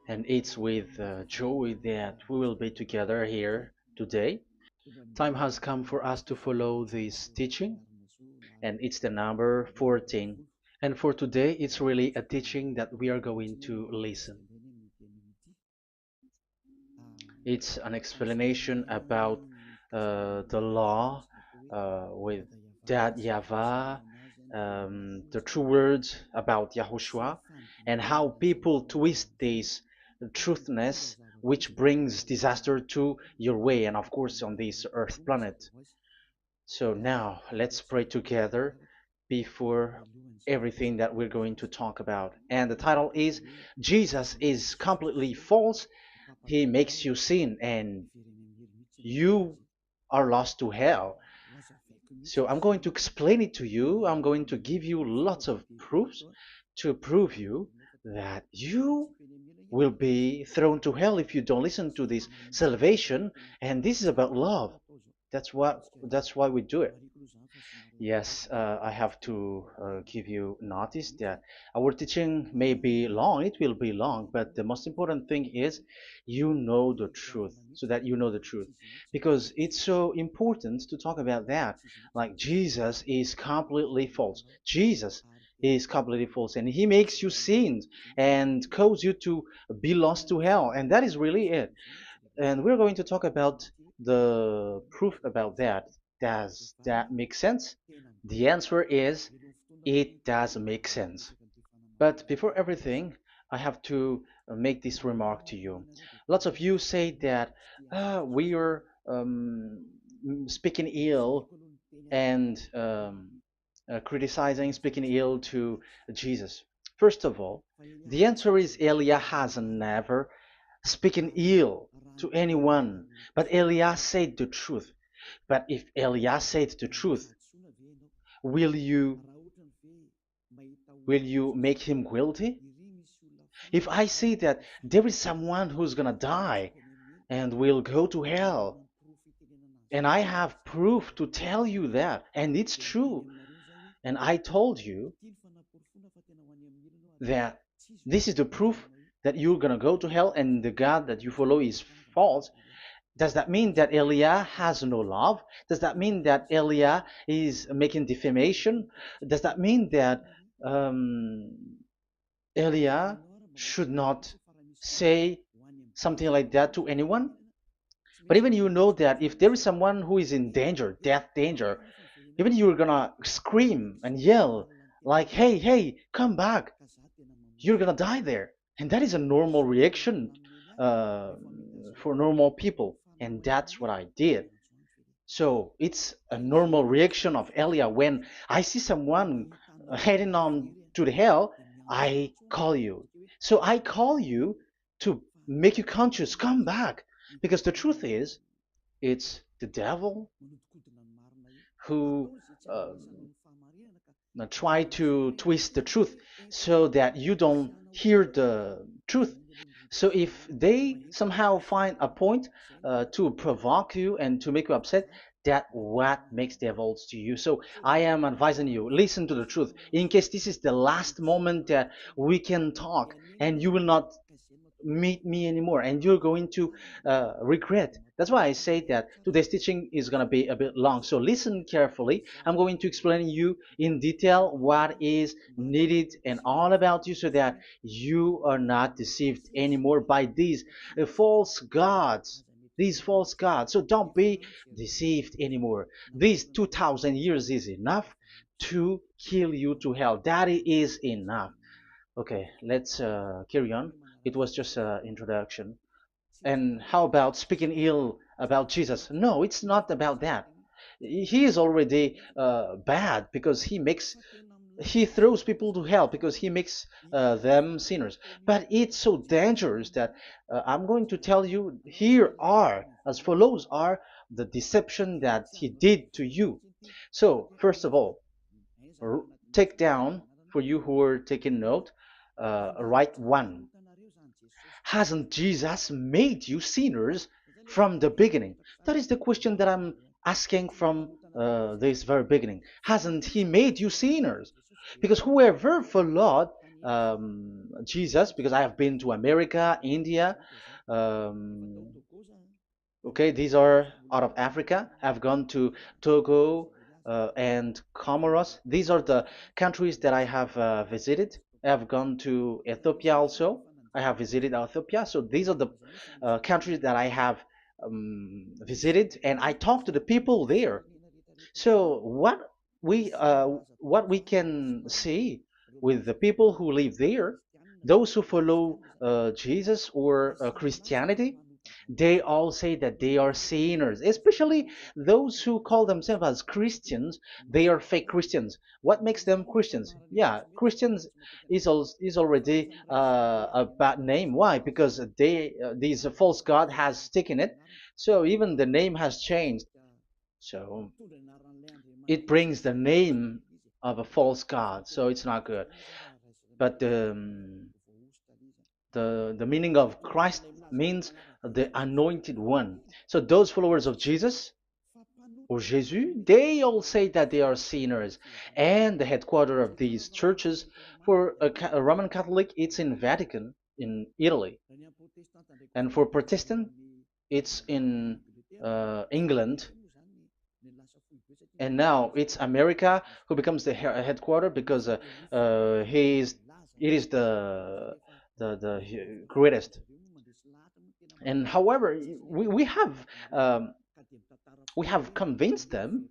And it's with joy that we will be together here today. Time has come for us to follow this teaching, and it's the number 14. And for today, it's really a teaching that we are going to listen. It's an explanation about the law with that YAHVAH, the true words about YAHOSHUAH, and how people twist this truthness which brings disaster to your way and of course on this earth planet. So now let's pray together before everything that we're going to talk about. And the title is Jesus is completely false. He makes you sin and you are lost to hell. So I'm going to explain it to you. I'm going to give you lots of proofs to prove you that you will be thrown to hell if you don't listen to this salvation. And this is about love. That's why we do it. Yes, I have to give you notice that our teaching may be long, it will be long, but the most important thing is you know the truth, so that you know the truth. Because it's so important to talk about that. Like Jesus is completely false. Jesus is completely false, and he makes you sin and cause you to be lost to hell, and that is really it. And we're going to talk about the proof about that. Does that make sense? The answer is it does make sense. But before everything, I have to make this remark to you. Lots of you say that we are speaking ill and criticizing, speaking ill to Jesus. First of all, the answer is Elia has never speaking ill to anyone, but Elias said the truth. But if Elias said the truth, will you will you make him guilty? If I say that there is someone who's gonna die and will go to hell, and I have proof to tell you that, and it's true, and I told you that this is the proof that you're gonna go to hell and the God that you follow is false, does that mean that Elia has no love? Does that mean that Elia is making defamation? Does that mean that um, Elia should not say something like that to anyone? But even you know that if there is someone who is in danger, death danger, even you're gonna scream and yell like, "Hey, hey, come back! You're gonna die there." And that is a normal reaction uh, for normal people, and that's what I did. So it's a normal reaction of Elia when I see someone heading on to the hell, I call you. So I call you to make you conscious, come back. Because the truth is, it's the devil who try to twist the truth so that you don't hear the truth. So if they somehow find a point to provoke you and to make you upset, that what makes devils to you. So I am advising you, listen to the truth. In case this is the last moment that we can talk and you will not meet me anymore and you're going to regret. That's why I say that today's teaching is going to be a bit long, so listen carefully. I'm going to explain you in detail what is needed and all about you so that you are not deceived anymore by false gods these false gods. So don't be deceived anymore. These 2000 years is enough to kill you to hell. That is enough. Okay, let's carry on. It was just an introduction. And how about speaking ill about Jesus? No, it's not about that. He is already bad because he throws people to hell because he makes them sinners. But it's so dangerous that I'm going to tell you here are as follows are the deception that he did to you. So first of all, take down for you who are taking note. Write one. Hasn't Jesus made you sinners from the beginning? That is the question that I'm asking from this very beginning. Hasn't he made you sinners? Because whoever followed Jesus, because I have been to America, India. Um, okay, these are out of Africa. I've gone to Togo and Comoros. These are the countries that I have visited. I've gone to Ethiopia also. I have visited Ethiopia. So these are the countries that I have visited, and I talked to the people there. So what we can see with the people who live there, those who follow Jesus or Christianity, they all say that they are sinners, especially those who call themselves as Christians. They are fake Christians. What makes them Christians? Yeah, Christians is already a bad name. Why? Because this false god has taken it. So even the name has changed. So it brings the name of a false god. So it's not good. But the meaning of Christ means the anointed one. So those followers of Jesus or Jesus, they all say that they are sinners. And the headquarters of these churches for a Roman Catholic, it's in Vatican in Italy, and for Protestant, it's in England. And now it's America who becomes the headquarter because he is it is the greatest. And however, we have um, we have convinced them,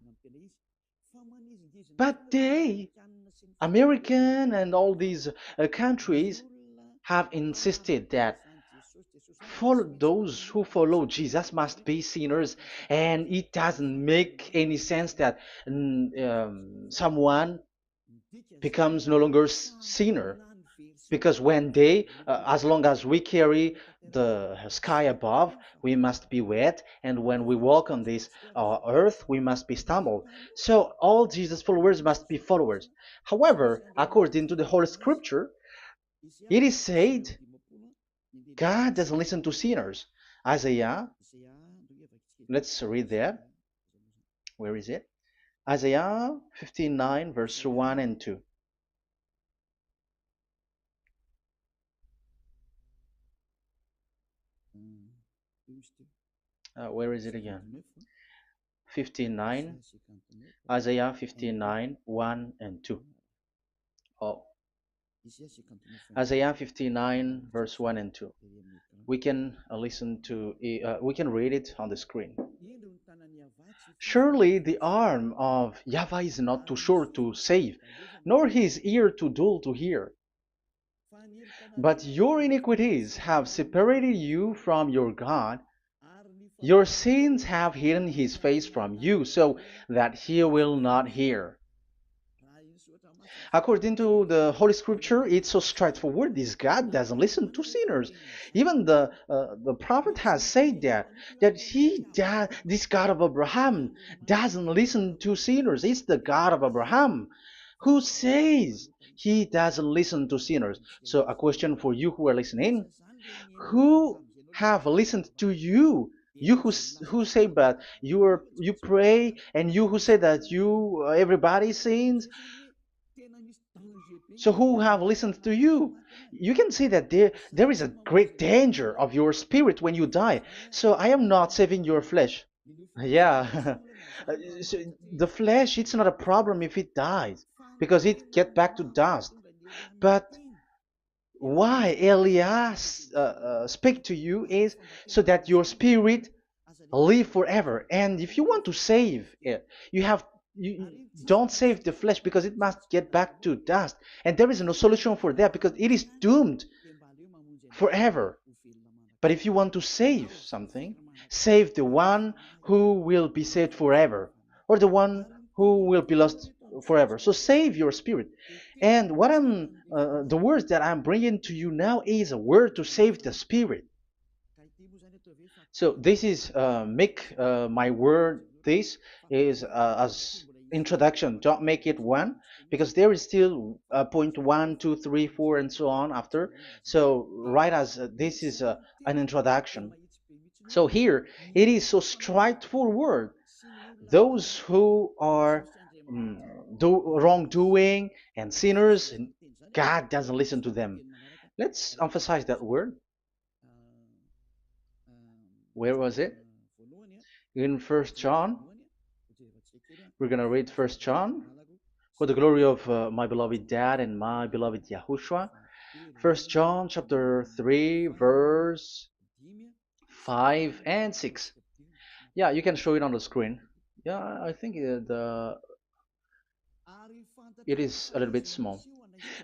but they, American and all these countries, have insisted that follow those who follow Jesus must be sinners, and it doesn't make any sense that someone becomes no longer sinner, because when they as long as we carry the sky above, we must be wet, and when we walk on this earth, we must be stumbled. So all Jesus followers must be followers. However, according to the Holy Scripture, it is said God doesn't listen to sinners. Isaiah, let's read that. Where is it? Isaiah 59 verse 1 and 2. Where is it again? 59, Isaiah 59, 1 and 2. Oh, Isaiah 59, verse 1 and 2. We can we can read it on the screen. Surely the arm of Yahweh is not too short to save, nor his ear too dull to hear. But your iniquities have separated you from your God. Your sins have hidden his face from you so that he will not hear. According to the Holy Scripture, it's so straightforward. This God doesn't listen to sinners. Even the prophet has said that this God of Abraham doesn't listen to sinners. It's the God of Abraham who says he doesn't listen to sinners. So a question for you who are listening: who have listened to you? You who say that you pray, and you who say that you everybody sins. So who have listened to you? You can see that there is a great danger of your spirit when you die. So I am not saving your flesh. Yeah. So the flesh, it's not a problem if it dies, because it get back to dust. But why Elias speak to you is so that your spirit live forever. And if you want to save it, you don't save the flesh, because it must get back to dust, and there is no solution for that because it is doomed forever. But if you want to save something, save the one who will be saved forever, or the one who will be lost forever. So save your spirit. And the words that I'm bringing to you now is a word to save the spirit. So this is make my word. This is as introduction. Don't make it one, because there is still point one, two, three, four, and so on after. So right as this is an introduction. So here it is so straightforward. Those who are wrongdoing and sinners God doesn't listen to them. Let's emphasize that word. Where was it? In First John. We're gonna read First John. For the glory of my beloved Dad and my beloved Yahushua. First John chapter 3 verse 5 and 6. Yeah, you can show it on the screen. Yeah, I think it is a little bit small.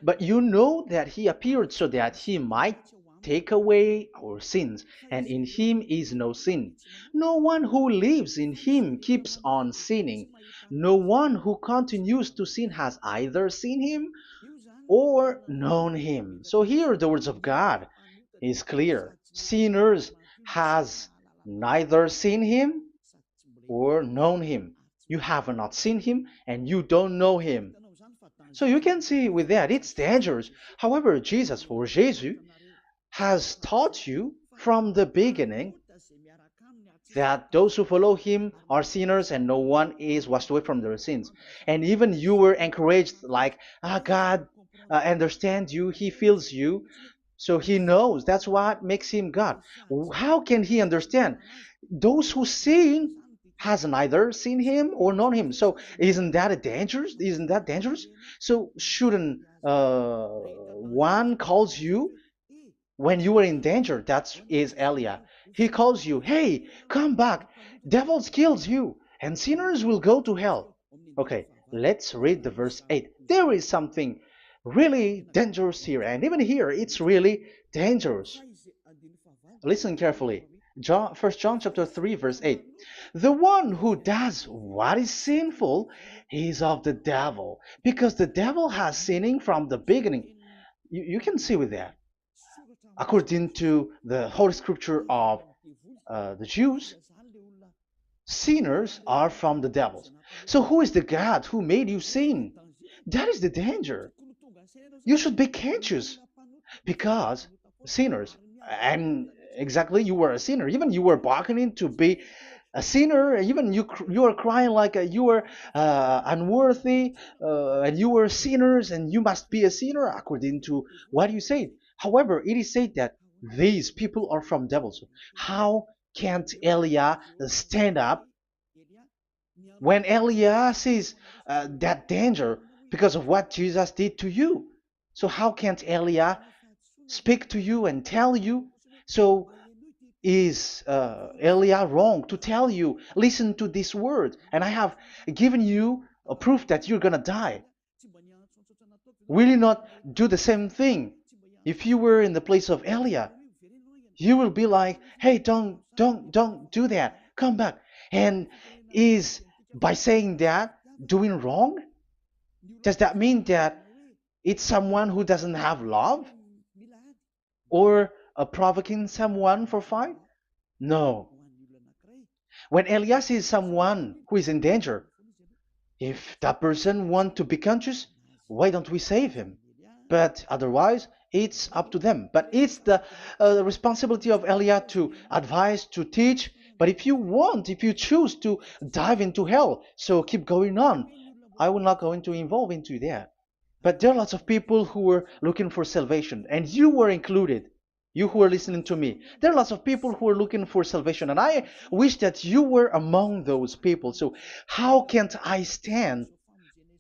But you know that he appeared so that he might take away our sins, and in him is no sin. No one who lives in him keeps on sinning. No one who continues to sin has either seen him or known him. So here the words of God is clear. Sinners has neither seen him or known him. You have not seen him and you don't know him. So you can see with that it's dangerous. However, Jesus or Jesus has taught you from the beginning that those who follow him are sinners and no one is washed away from their sins. And even you were encouraged like, God understands you, he feels you, so he knows. That's what makes him God. How can he understand? Those who sin has neither seen him or known him. So isn't that a dangerous? Isn't that dangerous? So shouldn't one calls you when you are in danger? That is Elia. He calls you, hey, come back. Devils kills you, and sinners will go to hell. Okay, let's read the verse 8. There is something really dangerous here, and even here it's really dangerous. Listen carefully. First John chapter 3 verse 8. The one who does what is sinful is of the devil, because the devil has sinning from the beginning. You can see with that. According to the Holy Scripture of the Jews, sinners are from the devils. So who is the God who made you sin? That is the danger. You should be conscious because sinners, and exactly you were a sinner. Even you were bargaining to be a sinner. Even you were crying like you were unworthy, and you were sinners, and you must be a sinner according to what you said. However, it is said that these people are from devils. How can't Elia stand up when Elia sees that danger because of what Jesus did to you? So how can't Elia speak to you and tell you? So is Elia wrong to tell you, listen to this word, and I have given you a proof that you're gonna die? Will you not do the same thing? If you were in the place of Elia, you will be like, hey, don't do that, come back. And is by saying that doing wrong? Does that mean that it's someone who doesn't have love, or provoking someone for fight? No. When Elias is someone who is in danger, if that person wants to be conscious, why don't we save him? But otherwise, it's up to them. But it's the responsibility of Elia to advise, to teach. But if you choose to dive into hell, so keep going on. I will not go into involve into that. But there are lots of people who were looking for salvation, and you were included. You who are listening to me, there are lots of people who are looking for salvation, and I wish that you were among those people. So how can't I stand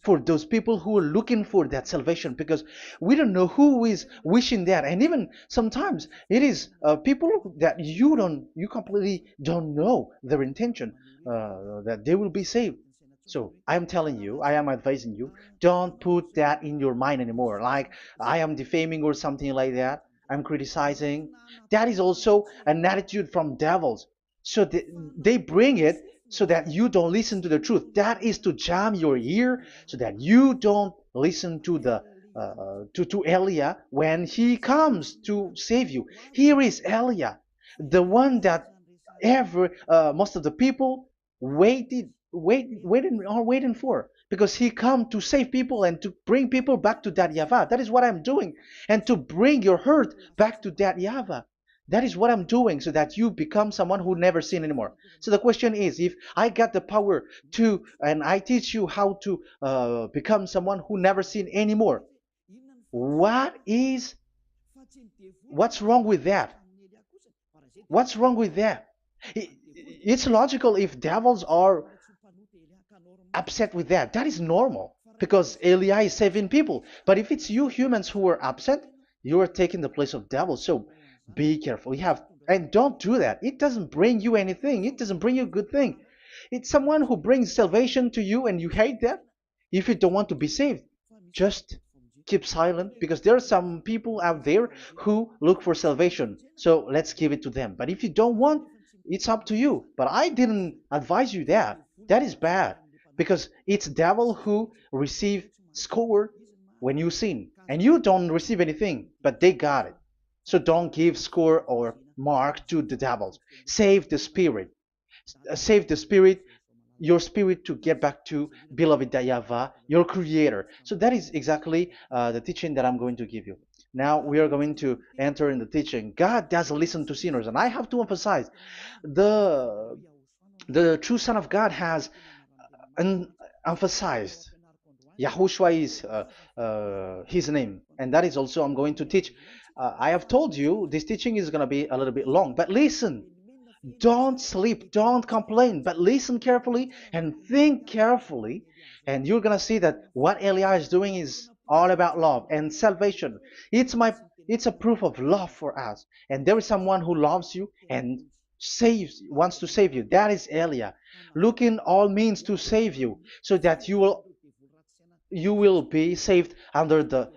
for those people who are looking for that salvation? Because we don't know who is wishing that, and even sometimes it is people that you completely don't know their intention, that they will be saved. So I am telling you, I am advising you, don't put that in your mind anymore, like I am defaming or something like that. I'm criticizing. That is also an attitude from devils. So they bring it so that you don't listen to the truth. That is to jam your ear so that you don't listen to the to Elia when he comes to save you. Here is Elia, the one that every most of the people waiting for, because he come to save people and to bring people back to that YAHVAH. That is what I'm doing, and to bring your hurt back to that YAHVAH. That is what I'm doing, so that you become someone who never sin anymore. So the question is, if I got the power to, and I teach you how to become someone who never sin anymore, What is what's wrong with that? What's wrong with that? It's logical if devils are upset with that. That is normal because Eli is saving people. But if it's you humans who are upset, you are taking the place of devils. So be careful. You have and don't do that. It doesn't bring you anything. It doesn't bring you a good thing. It's someone who brings salvation to you and you hate that. If you don't want to be saved, just keep silent because there are some people out there who look for salvation. So let's give it to them. But if you don't want, it's up to you. But I didn't advise you that. That is bad because it's devil who receive score when you sin and you don't receive anything, but they got it. So don't give score or mark to the devils. Save the spirit. Save the spirit, your spirit to get back to beloved Yahweh, your creator. So that is exactly the teaching that I'm going to give you. Now we are going to enter in the teaching. God doesn't listen to sinners, and I have to emphasize the the true Son of God has emphasized. Yahushua is his name, and that is also I'm going to teach. I have told you this teaching is going to be a little bit long, but listen. Don't sleep, don't complain, but listen carefully and think carefully, and you're gonna see that what Eliah is doing is all about love and salvation. It's my it's a proof of love for us, and there is someone who loves you and wants to save you. That is Elia, looking all means to save you, so that you will be saved under the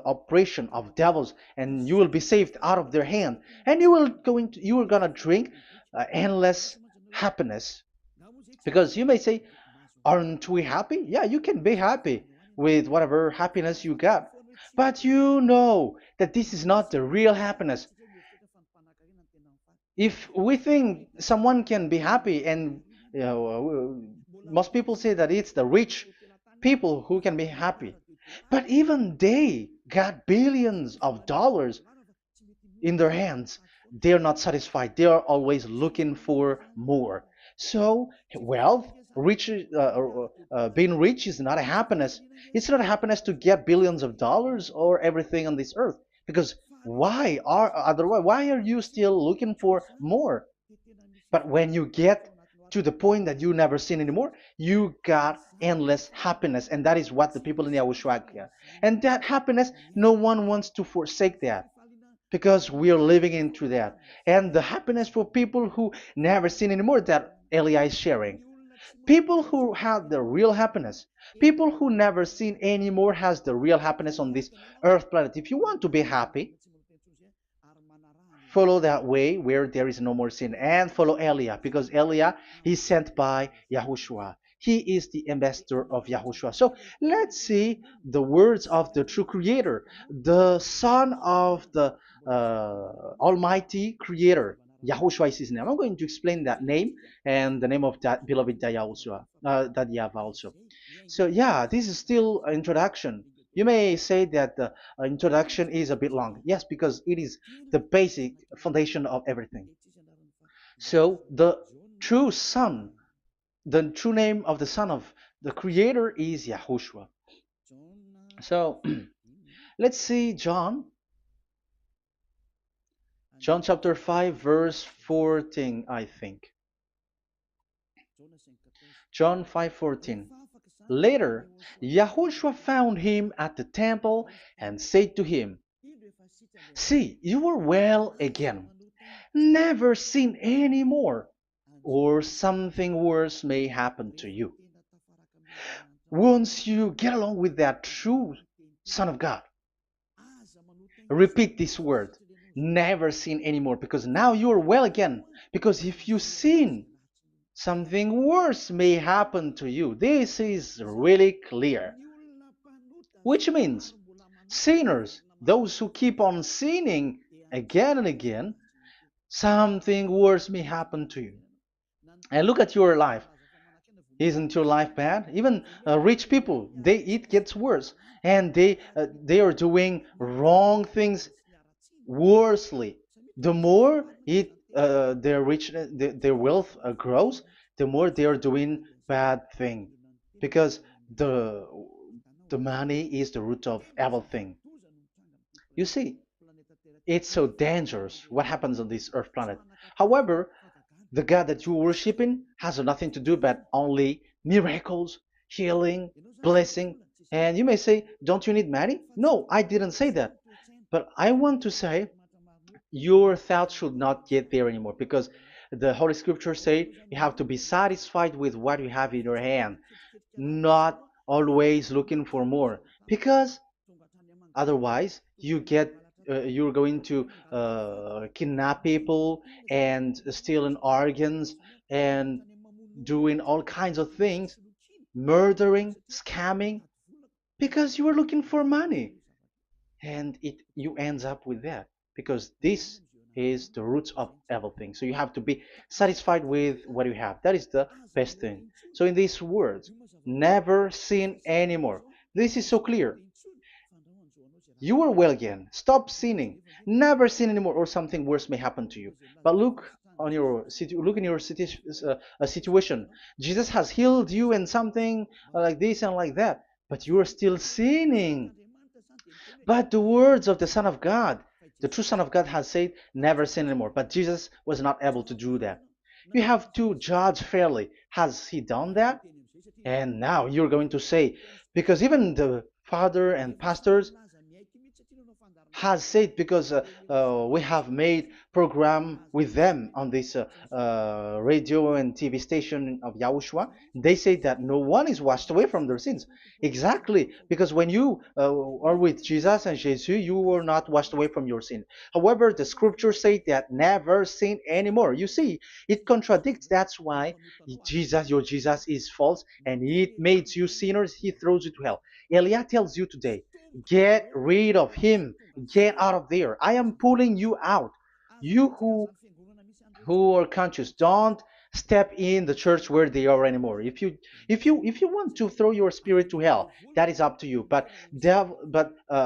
oppression of devils, and you will be saved out of their hand, and you are gonna drink endless happiness. Because you may say, aren't we happy? Yeah, you can be happy with whatever happiness you got, but you know that this is not the real happiness. If we think someone can be happy, and most people say that it's the rich people who can be happy, but even they got billions of dollars in their hands, they're not satisfied. They are always looking for more. So wealth, being rich is not a happiness. It's not a happiness to get billions of dollars or everything on this earth. Because why are you still looking for more? But when you get to the point that you never sin anymore, you got endless happiness, and that is what the people in Yahushua get. And that happiness, no one wants to forsake that because we are living into that. And the happiness for people who never sin anymore that Elia is sharing. People who have the real happiness, people who never sin anymore has the real happiness on this earth planet. If you want to be happy, follow that way where there is no more sin and follow Elia because Elia is sent by Yahushua. He is the ambassador of Yahushua. So let's see the words of the true creator, the son of the almighty creator. Yahushua is his name. I'm going to explain that name and the name of that beloved Yahushua, that Yahweh also. So yeah, this is still an introduction. You may say that the introduction is a bit long. Yes, because it is the basic foundation of everything. So true son, the true name of the son of the creator is Yahushua. So let's see John chapter 5 verse 14, I think. John 5:14. Later, Yahushua found him at the temple and said to him, "See, you are well again. Never sin any more, or something worse may happen to you." Once you get along with that true Son of God, repeat this word, never sin anymore, because now you are well again. Because if you sin, something worse may happen to you. This is really clear. Which means sinners, those who keep on sinning again and again, something worse may happen to you. And look at your life. Isn't your life bad? Even rich people, it gets worse, and they are doing wrong things worsely. The more their their wealth grows, the more they are doing bad thing, because the the money is the root of everything. You see, it's so dangerous what happens on this earth planet. However, the God that you're worshiping has nothing to do but only miracles, healing, blessing. And you may say, don't you need money? No, I didn't say that. But I want to say your thoughts should not get there anymore because the Holy Scriptures say you have to be satisfied with what you have in your hand, not always looking for more. Because otherwise, you're going to kidnap people and stealing organs and doing all kinds of things, murdering, scamming, because you are looking for money, and it you ends up with that because this is the roots of everything. So you have to be satisfied with what you have. That is the best thing. So in these words, never sin anymore. This is so clear. You are well again. Stop sinning. Never sin anymore, or something worse may happen to you. But look in your situation. Jesus has healed you and something like this and like that, but you are still sinning. But the words of the Son of God, the true Son of God, has said, "Never sin anymore." But Jesus was not able to do that. You have to judge fairly. Has he done that? And now you're going to say, because even the father and pastors has said, because we have made program with them on this radio and TV station of Yahushua. They say that no one is washed away from their sins. Exactly, because when you are with Jesus and Jesus, you were not washed away from your sin. However, the scriptures say that never sin anymore. You see, it contradicts. That's why your Jesus is false, and it makes you sinners. He throws you to hell. Elia tells you today, get rid of him. Get out of there. I am pulling you out. You who are conscious, don't step in the church where they are anymore. If you want to throw your spirit to hell, that is up to you. But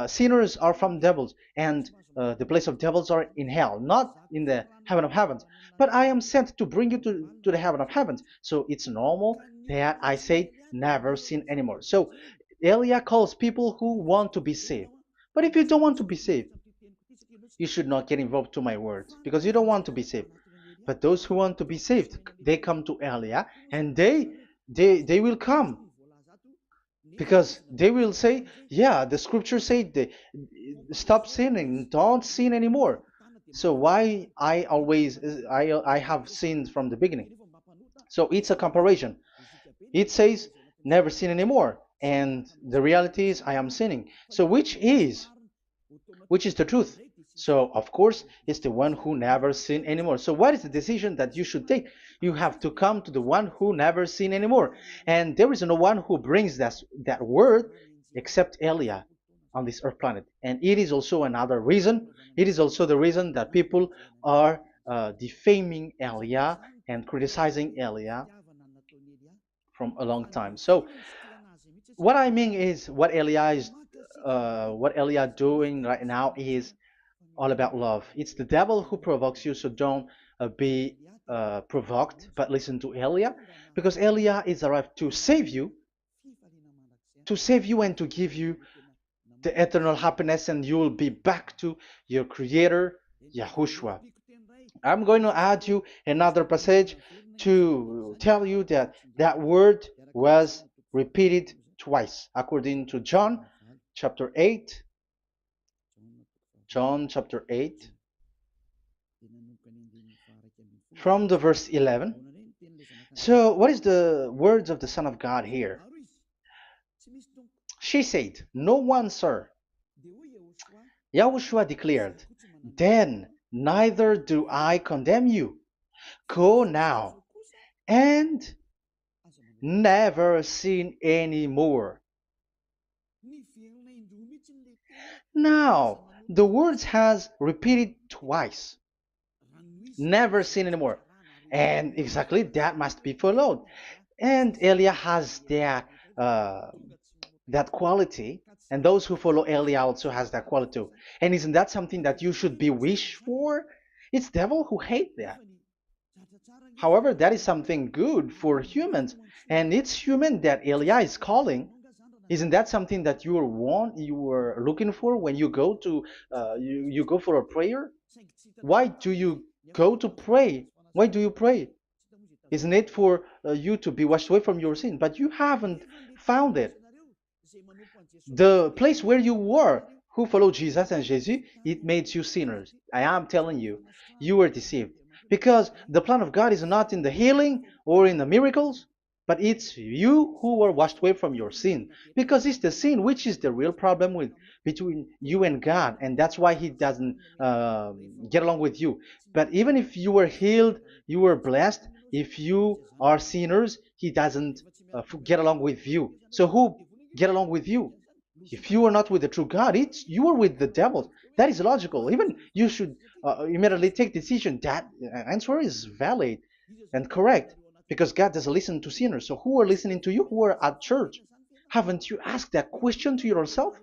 sinners are from devils, and the place of devils are in hell, not in the heaven of heavens. But I am sent to bring you to the heaven of heavens. So it's normal that I say never sin anymore. So Elia calls people who want to be saved. But if you don't want to be saved, you should not get involved to my words because you don't want to be saved. But those who want to be saved, they come to Elia, and they will come because they will say, yeah, the scriptures say they stop sinning, don't sin anymore. So why I have sinned from the beginning? So it's a comparison. It says never sin anymore, and the reality is I am sinning. So which is the truth? So, of course, it's the one who never sin anymore. So, what is the decision that you should take? You have to come to the one who never sin anymore. And there is no one who brings that word except Elia on this earth planet. And it is also another reason. It is also the reason that people are defaming Elia and criticizing Elia from a long time. So, what I mean is what Elia doing right now is all about love. It's the devil who provokes you, so don't be provoked, but listen to Elia, because Elia is arrived to save you and to give you the eternal happiness, and you will be back to your Creator, Yahushua. I'm going to add you another passage to tell you that that word was repeated twice, according to chapter 8, John chapter 8, from the verse 11. So, what is the words of the Son of God here? She said, "No one, sir." Yahushua declared, "Then neither do I condemn you. Go now and never sin any more." Now, the words has repeated twice. Never sin anymore. And exactly that must be followed. And Elia has that quality, and those who follow Elia also has that quality too. And isn't that something that you should be wish for? It's devil who hate that. However, that is something good for humans, and it's human that Elia is calling. Isn't that something that you were looking for when you go to you go for a prayer? Why do you go to pray? Why do you pray? Isn't it for you to be washed away from your sin? But you haven't found it. The place where you were, who followed Jesus and Jesus, it made you sinners. I am telling you, you were deceived. Because the plan of God is not in the healing or in the miracles, but it's you who were washed away from your sin. Because it's the sin which is the real problem with between you and God, and that's why He doesn't get along with you. But even if you were healed, you were blessed. If you are sinners, He doesn't get along with you. So who get along with you? If you are not with the true God, it's you are with the devil. That is logical. Even you should immediately take decision. That answer is valid and correct because God doesn't listen to sinners. So who are listening to you? Who are at church? Haven't you asked that question to yourself?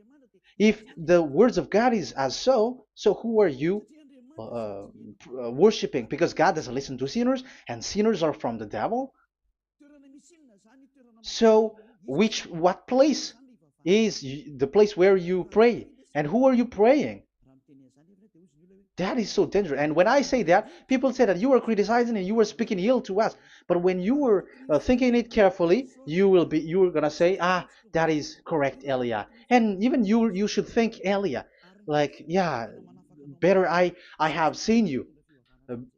If the words of God is as so who are you worshiping? Because God doesn't listen to sinners, and sinners are from the devil. So, what place is the place where you pray? And who are you praying? That is so dangerous. And when I say that, people say that you are criticizing and you are speaking ill to us. But when you were thinking it carefully, you are gonna say, ah, that is correct, Elia. And even you should think, Elia, like, yeah, better I have seen you.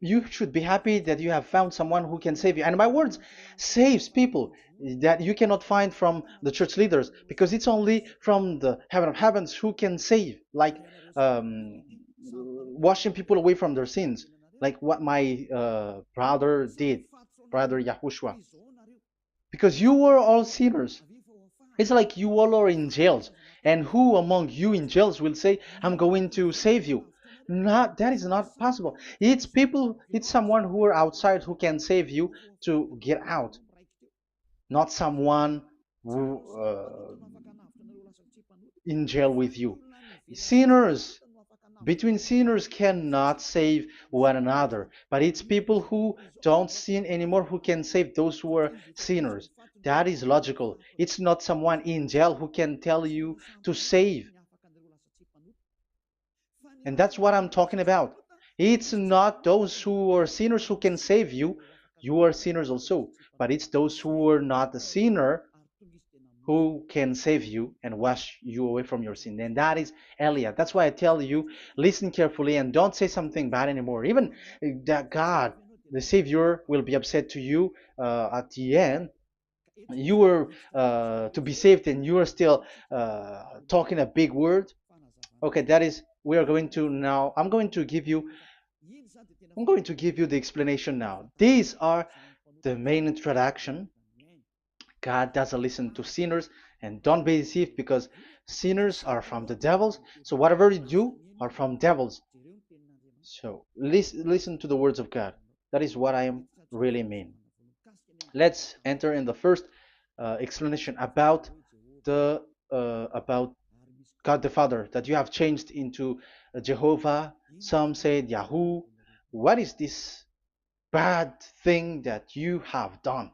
You should be happy that you have found someone who can save you. And my words saves people that you cannot find from the church leaders because it's only from the heaven of heavens who can save, like washing people away from their sins, like what my brother did, brother Yahushua. Because you were all sinners. It's like you all are in jails. And who among you in jails will say, I'm going to save you? Not that is not possible. It's people, it's someone who are outside who can save you to get out, not someone who in jail with you. Sinners, between sinners cannot save one another, but it's people who don't sin anymore who can save those who are sinners. That is logical. It's not someone in jail who can tell you to save. And that's what I'm talking about. It's not those who are sinners who can save you. You are sinners also. But it's those who are not a sinner who can save you and wash you away from your sin. And that is Eliah. That's why I tell you, listen carefully and don't say something bad anymore. Even that God, the Savior, will be upset to you at the end. You were to be saved and you are still talking a big word. Okay, that is, we are going to now, I'm going to give you the explanation now. These are the main introduction. God doesn't listen to sinners, and don't be deceived because sinners are from the devils. So whatever you do are from devils. So listen to the words of God. That is what I am really mean. Let's enter in the first explanation about the about God the Father that you have changed into Jehovah. Some said Yahoo. What is this bad thing that you have done?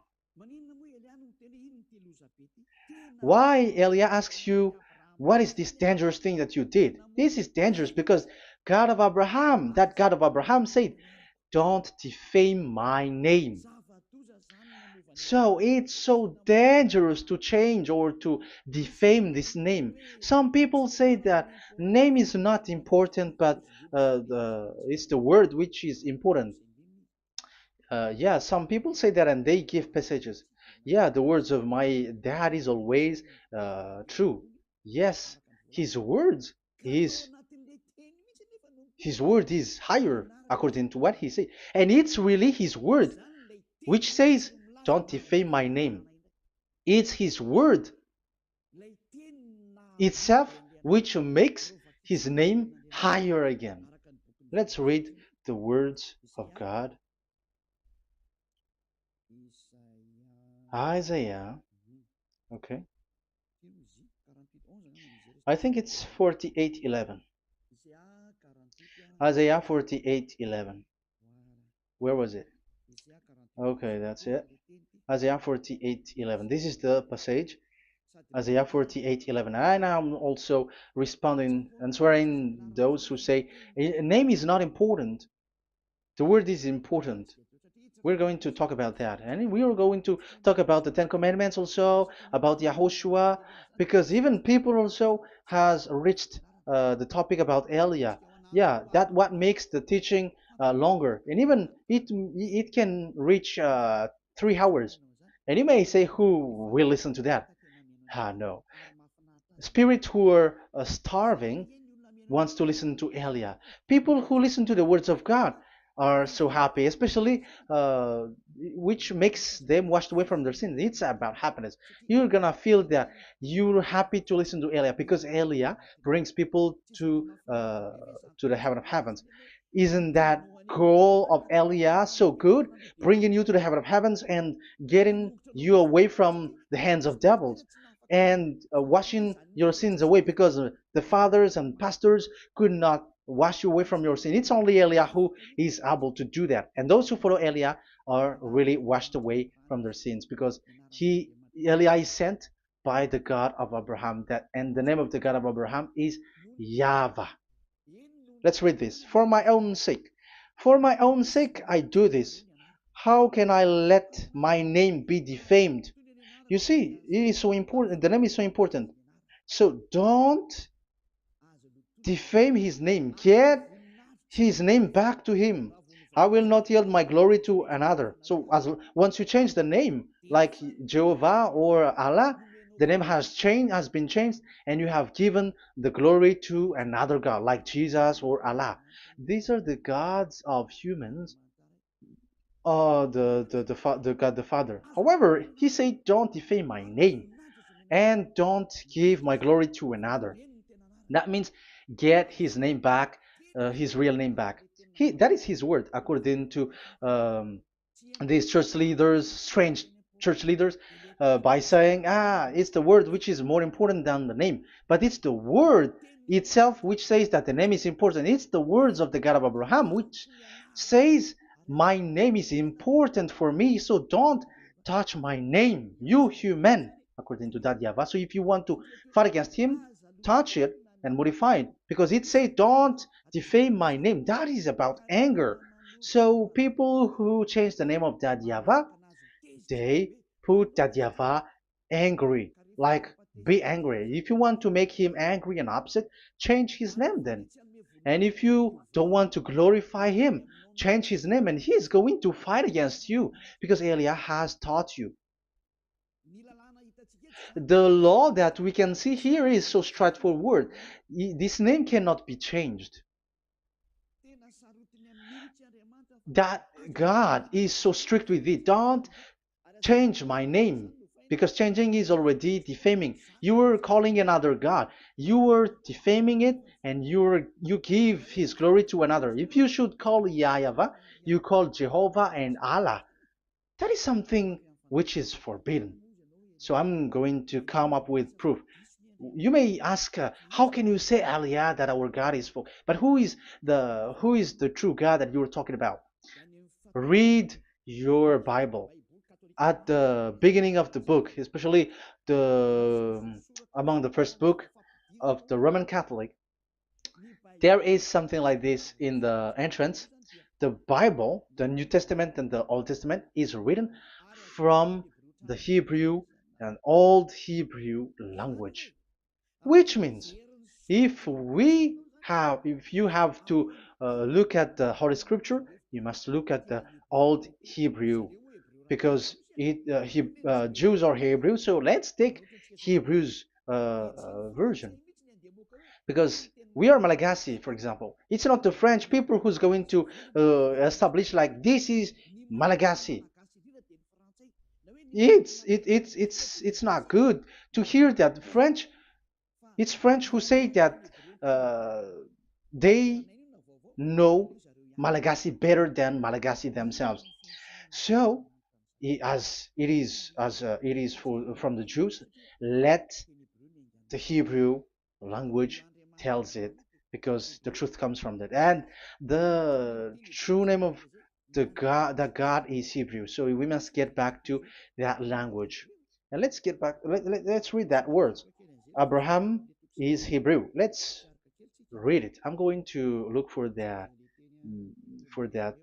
Why Elia asks you, what is this dangerous thing that you did? This is dangerous because God of Abraham, that God of Abraham said, don't defame my name. So it's so dangerous to change or to defame this name. Some people say that name is not important, but it's the word which is important. Yeah, some people say that and they give passages. Yeah, the words of my dad is always true. Yes, his words is his word is higher according to what he said. And it's really his word which says, don't defame my name. It's his word itself which makes his name higher again. Let's read the words of God. Isaiah, okay. I think it's 48:11. Isaiah 48:11. Where was it? Okay, that's it. Isaiah 48:11. This is the passage. Isaiah 48:11. And I'm also responding, answering those who say a name is not important. The word is important. We're going to talk about that. And we are going to talk about the Ten Commandments also, about Yahushua, because even people also has reached the topic about Elia. Yeah, that what makes the teaching longer. And even it can reach 3 hours. And you may say, who will listen to that? Ah, no. Spirits who are starving wants to listen to Elia. People who listen to the words of God are so happy, especially which makes them washed away from their sins. It's about happiness. You're gonna feel that you're happy to listen to Elia because Elia brings people to the heaven of heavens. Isn't that goal of Elia so good, bringing you to the heaven of heavens and getting you away from the hands of devils? And washing your sins away because the fathers and pastors could not wash you away from your sin. It's only Elia who is able to do that. And those who follow Elia are really washed away from their sins because Elia is sent by the God of Abraham. And the name of the God of Abraham is YAHVAH. Let's read this. For my own sake. For my own sake I do this. How can I let my name be defamed? You see, it is so important. The name is so important. So don't defame his name. Get his name back to him. I will not yield my glory to another. So as once you change the name, like Jehovah or Allah, the name has been changed, and you have given the glory to another God, like Jesus or Allah. These are the gods of humans, the God the Father. However, he said, "Don't defame my name, and don't give my glory to another." That means get his name back, his real name back. That is his word, according to um, these church leaders, strange church leaders, by saying, it's the word which is more important than the name. But it's the word itself which says that the name is important. It's the words of the God of Abraham which says, my name is important for me, so don't touch my name, you human, according to that YAHVAH. So if you want to fight against him, touch it and modify it, because it says, don't defame my name. That is about anger. So people who change the name of that YAHVAH, they put that YAHVAH angry, like be angry. If you want to make him angry and upset, change his name then. And if you don't want to glorify him, change his name, and he's going to fight against you because Elia has taught you. The law that we can see here is so straightforward. This name cannot be changed. That God is so strict with it. Don't change my name, because changing is already defaming. You are calling another God. You are defaming it, and you give his glory to another. If you should call YAHVAH, you call Jehovah and Allah. That is something which is forbidden. So I'm going to come up with proof. You may ask, how can you say, Aliyah, that our God is full? But who is the true God that you're talking about? Read your Bible. At the beginning of the book, especially the among the first book of the Roman Catholic, there is something like this in the entrance. The Bible, the New Testament and the Old Testament, is written from the Hebrew and Old Hebrew language, which means if you have to look at the Holy Scripture, you must look at the Old Hebrew, because Jews are Hebrew. So let's take Hebrew's version, because we are Malagasy, for example. It's not the French people who's going to establish like this is Malagasy. It's not good to hear that French. It's French who say that uh, they know Malagasy better than Malagasy themselves. So, as it is from the Jews, let the Hebrew language tells it, because the truth comes from that, and the true name of the God is Hebrew. So we must get back to that language. And let's get back. Let's read that words. Abraham is Hebrew. Let's read it. I'm going to look mm, for that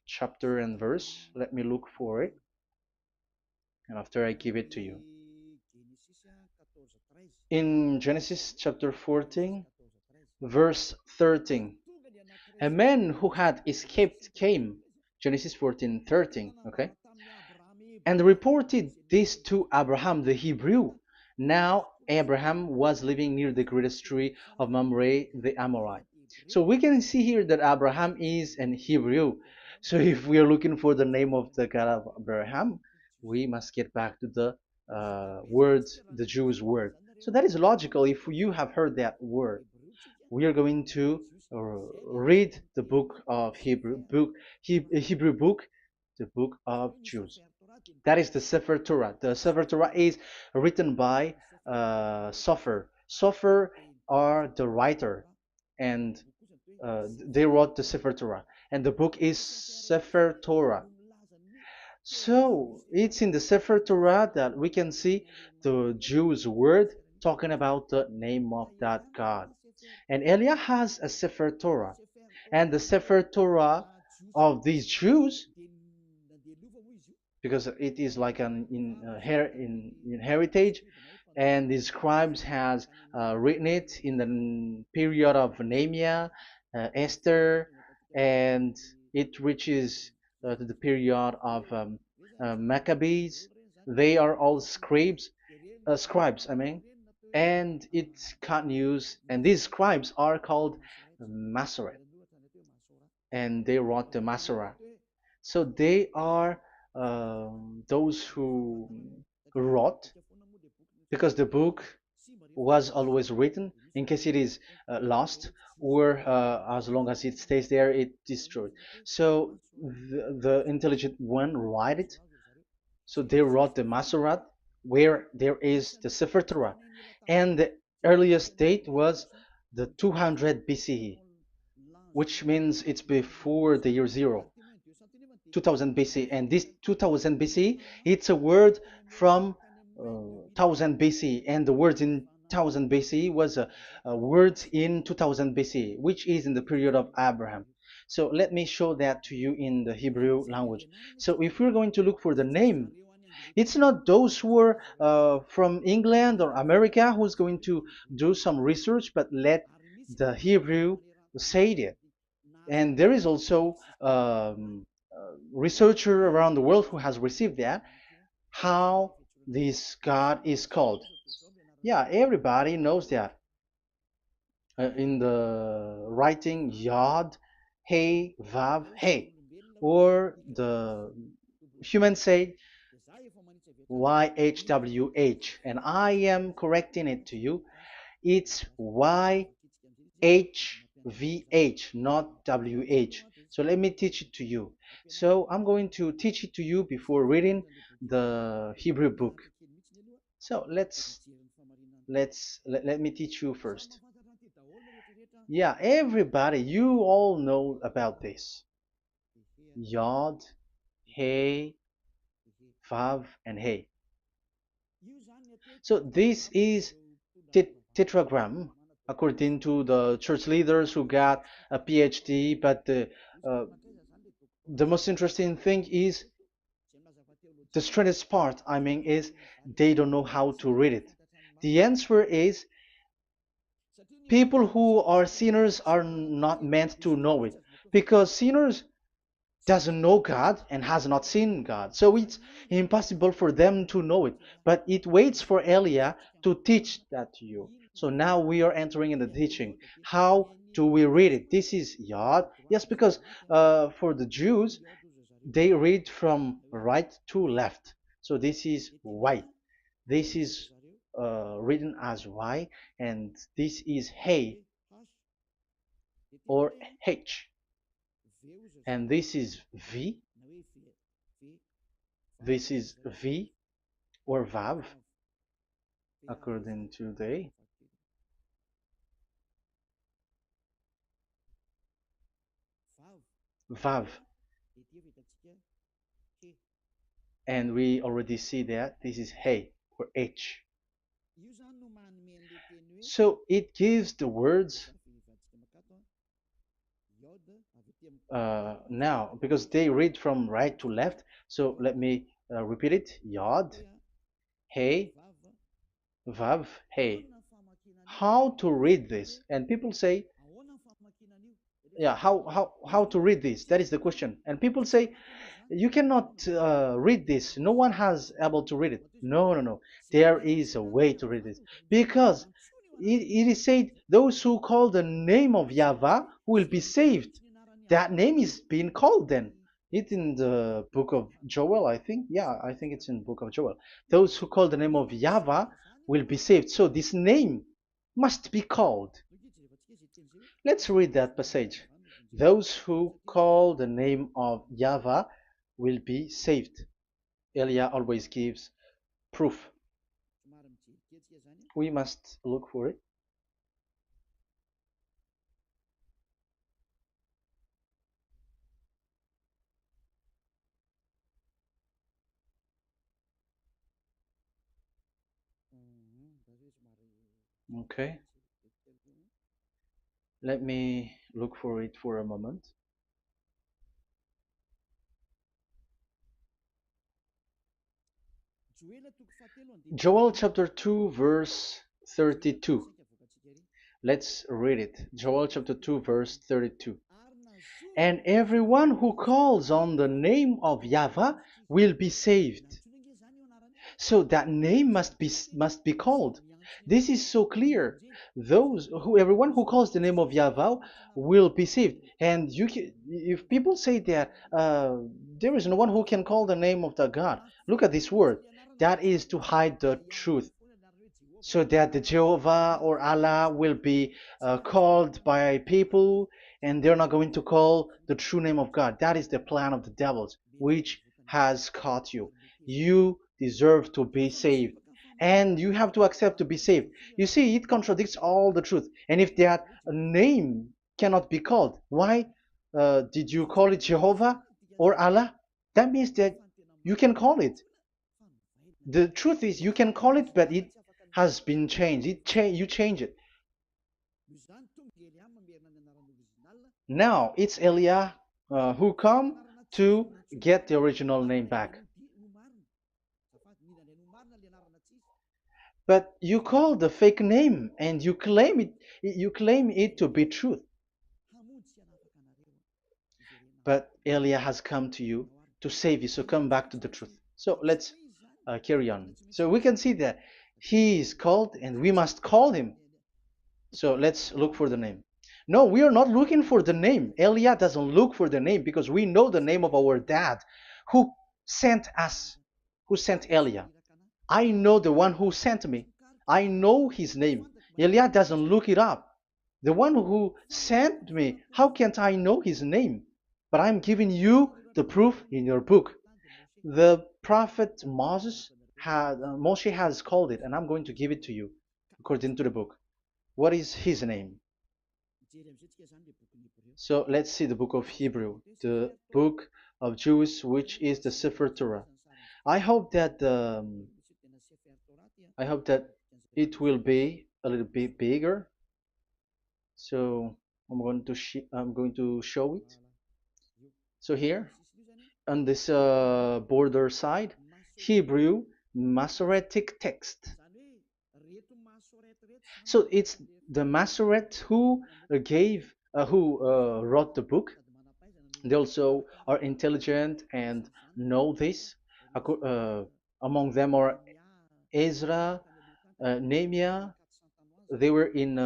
chapter and verse. Let me look for it, and after I give it to you. In Genesis chapter 14, verse 13, a man who had escaped came, Genesis 14:13, okay, and reported this to Abraham the Hebrew. Now Abraham was living near the greatest tree of Mamre the Amorite. So we can see here that Abraham is an Hebrew. So if we are looking for the name of the God of Abraham, we must get back to the word, the Jews' word. So that is logical. If you have heard that word, we are going to read the book of Hebrew book, the book of Jews. That is the Sefer Torah. The Sefer Torah is written by Sofer. Sofer are the writer, and they wrote the Sefer Torah, and the book is Sefer Torah. So it's in the Sefer Torah that we can see the Jews' word talking about the name of that God. And Elia has a Sefer Torah, and the Sefer Torah of these Jews, because it is like an in heritage, and the scribes has written it in the period of Nehemiah, Esther, and it reaches to the period of Maccabees. They are all scribes, I mean, and it continues, and these scribes are called Masoret, and they wrote the Masorah. So they are those who wrote, because the book was always written in case it is lost, or as long as it stays there, it destroyed. So the intelligent one write it. So they wrote the Masorat, where there is the Sefer Torah, and the earliest date was the 200 BCE, which means it's before the year zero. 2000 BC, and this 2000 BC, it's a word from 1000 BC, and the word in 1000 BC was a word in 2000 BC, which is in the period of Abraham. So let me show that to you in the Hebrew language. So if we're going to look for the name, it's not those who are from England or America who's going to do some research, but let the Hebrew say it. And there is also researcher around the world who has received that, how this God is called. Yeah, everybody knows that. In the writing Yod, Hey, Vav, Hey, or the human say YHWH, and I am correcting it to you. It's YHVH, not WH. So let me teach it to you. So I'm going to teach it to you before reading the Hebrew book. So let me teach you first. Yeah, everybody, you all know about this. Yod, Hey, Vav, and Hey. So this is tetragram, according to the church leaders who got a PhD. But the most interesting thing is, the strangest part, I mean, is they don't know how to read it. The answer is, people who are sinners are not meant to know it, because sinners doesn't know God and has not seen God. So it's impossible for them to know it. But it waits for Elia to teach that to you. So now we are entering in the teaching. How do we read it? This is Yod. Yes, because for the Jews, they read from right to left. So this is Y. This is written as Y, and this is Hey or H. And this is V. This is V or Vav, according to the Vav. and we already see that this is Hey or H. So it gives the words now because they read from right to left. So let me repeat it. Yod, Hey, Vav, Hey. How to read this? And people say, yeah, how to read this? That is the question. And people say, you cannot read this. No one has able to read it. No, no, no. There is a way to read this because it is said those who call the name of Yahweh will be saved. That name is being called then. It's in the book of Joel, I think. Yeah, I think it's in the book of Joel. Those who call the name of Yahweh will be saved. So this name must be called. Let's read that passage. Those who call the name of Yahweh will be saved. Elia always gives proof. We must look for it. Okay, let me look for it for a moment. Joel chapter 2, verse 32. Let's read it. Joel chapter 2, verse 32. And everyone who calls on the name of Yahweh will be saved. So that name must be called. This is so clear. Everyone who calls the name of Yahweh will be saved. And if people say that there is no one who can call the name of the God, look at this word. That is to hide the truth so that the Jehovah or Allah will be called by people and they're not going to call the true name of God. That is the plan of the devils, which has caught you. You deserve to be saved. And you have to accept to be saved. You see, it contradicts all the truth. And if that name cannot be called, why did you call it Jehovah or Allah? That means that you can call it. The truth is you can call it, but it has been changed. You change it. Now it's Elia who come to get the original name back. But you call the fake name and you claim it to be truth. But Elia has come to you to save you. So come back to the truth. So let's carry on. So we can see that he is called and we must call him. So let's look for the name. No, we are not looking for the name. Elia doesn't look for the name because we know the name of our dad who sent us, who sent Elia. I know the one who sent me. I know his name. Elia doesn't look it up. The one who sent me, how can't I know his name? But I'm giving you the proof in your book. The prophet Moshe has called it, and I'm going to give it to you according to the book. What is his name? So let's see the book of Hebrew, the book of Jews, which is the Sefer Torah. I hope that it will be a little bit bigger. So I'm going to show it. So here on this border side, Hebrew Masoretic text. So it's the Masoret who wrote the book. They also are intelligent and know this. Among them are Ezra, Nehemiah. They were in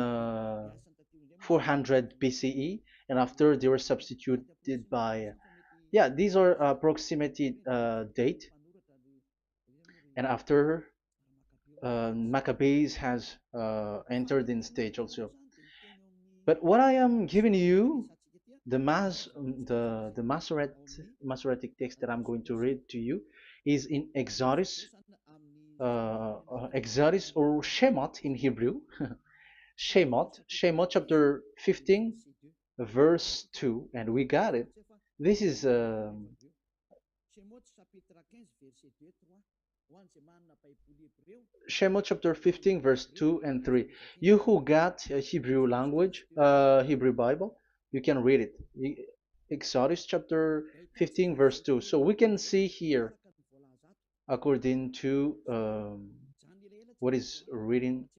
400 BCE, and after they were substituted by, yeah, these are approximate date. And after Maccabees has entered in stage also. But what I am giving you, the Masoretic text that I'm going to read to you, is in Exodus or Shemot in Hebrew, Shemot chapter 15, verse 2, and we got it. This is Shemot chapter 15, verse 2 and 3. You who got a Hebrew language, Hebrew Bible, you can read it. Exodus chapter 15, verse 2. So we can see here, according to what is reading.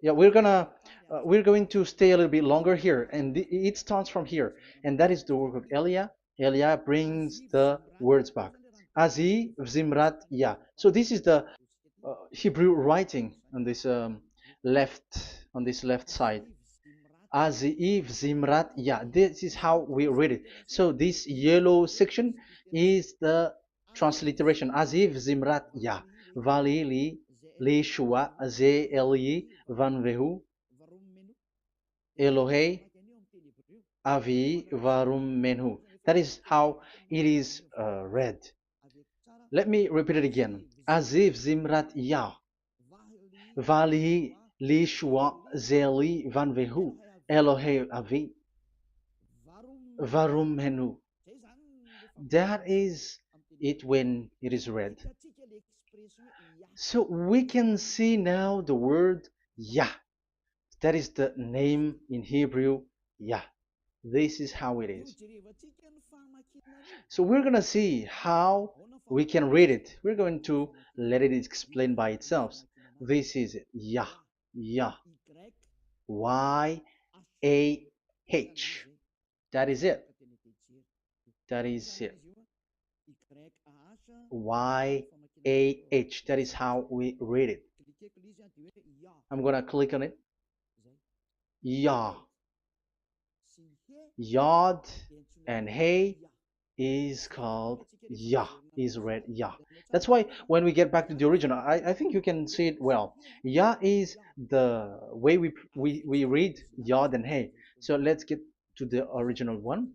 Yeah, we're going to stay a little bit longer here, and it starts from here, and that is the work of Eliah. Eliah brings the words back. Azi Zimrat Ya. So this is the Hebrew writing on this left side. Aziv Zimrat Ya. This is how we read it. So this yellow section is the transliteration. Aziv Zimrat Ya. Vali li shua ze eli van vehu Elohei avi varum menhu. That is how it is read. Let me repeat it again. Aziv Zimrat Ya. Vali li shua ze eli van vehu Elohei avi varum menhu. That is it when it is read. So we can see now the word Yah. That is the name in Hebrew, Yah. This is how it is. So we're going to see how we can read it. We're going to let it explain by itself. This is it. Yah. Yah. Y-A-H. That is it. That is it. Y-A-H. That is how we read it. I'm going to click on it. Yah. Yod and Hey is called Yah, is read Yah. That's why when we get back to the original, I think you can see it well. Yah is the way we read Yod and Hey. So let's get to the original one.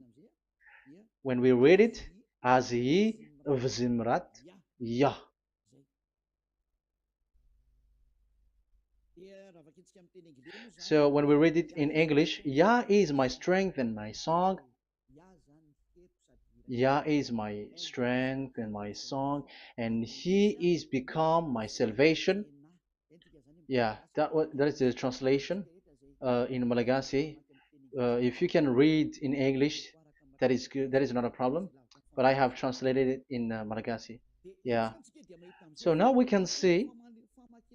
When we read it, Azi Vzimrat Yah. So when we read it in English, Yah is my strength and my song. Yah is my strength and my song, and He is become my salvation. Yeah, that is the translation in Malagasy. If you can read in English, that is good. That is not a problem. But I have translated it in Malagasy. Yeah. So now we can see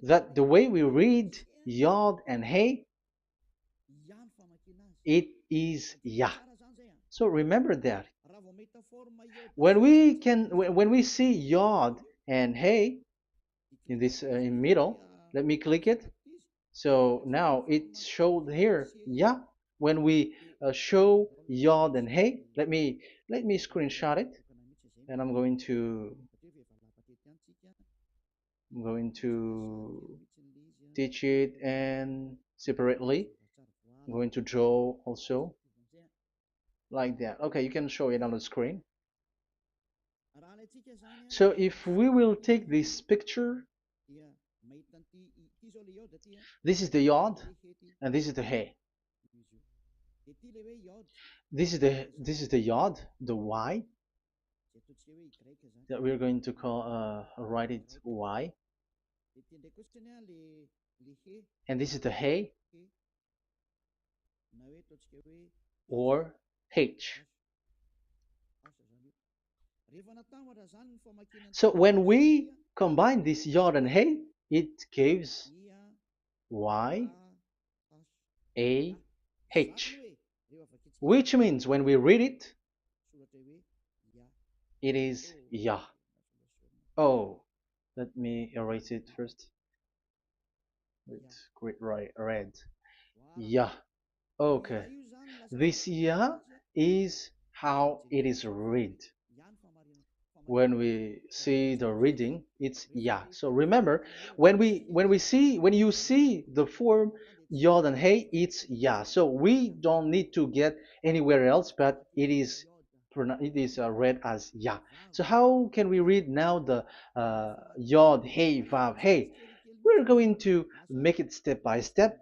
that the way we read Yod and Hey, it is Yah. So remember that. When we see Yod and Hey in this in middle, let me click it. So now it showed here, yeah. When we show Yod and Hey, let me screenshot it, and I'm going to teach it and separately. I'm going to draw also like that. Okay, you can show it on the screen. So if we will take this picture, this is the Yod and this is the Hey. This is the Yod, the Y that we're going to call write it Y, and this is the Hey or H. So when we combine this Yod and Hey, it gives Y A H, which means when we read it, it is Yah. Oh, let me erase it first with great red. Yah. Okay. This Yah is how it is read. When we see the reading, it's Yah. So remember, when you see the form Yod and Hey, it's Yah. So we don't need to get anywhere else, but it is read as Yah. So how can we read now the Yod, Hey, Vav, Hey? We're going to make it step by step.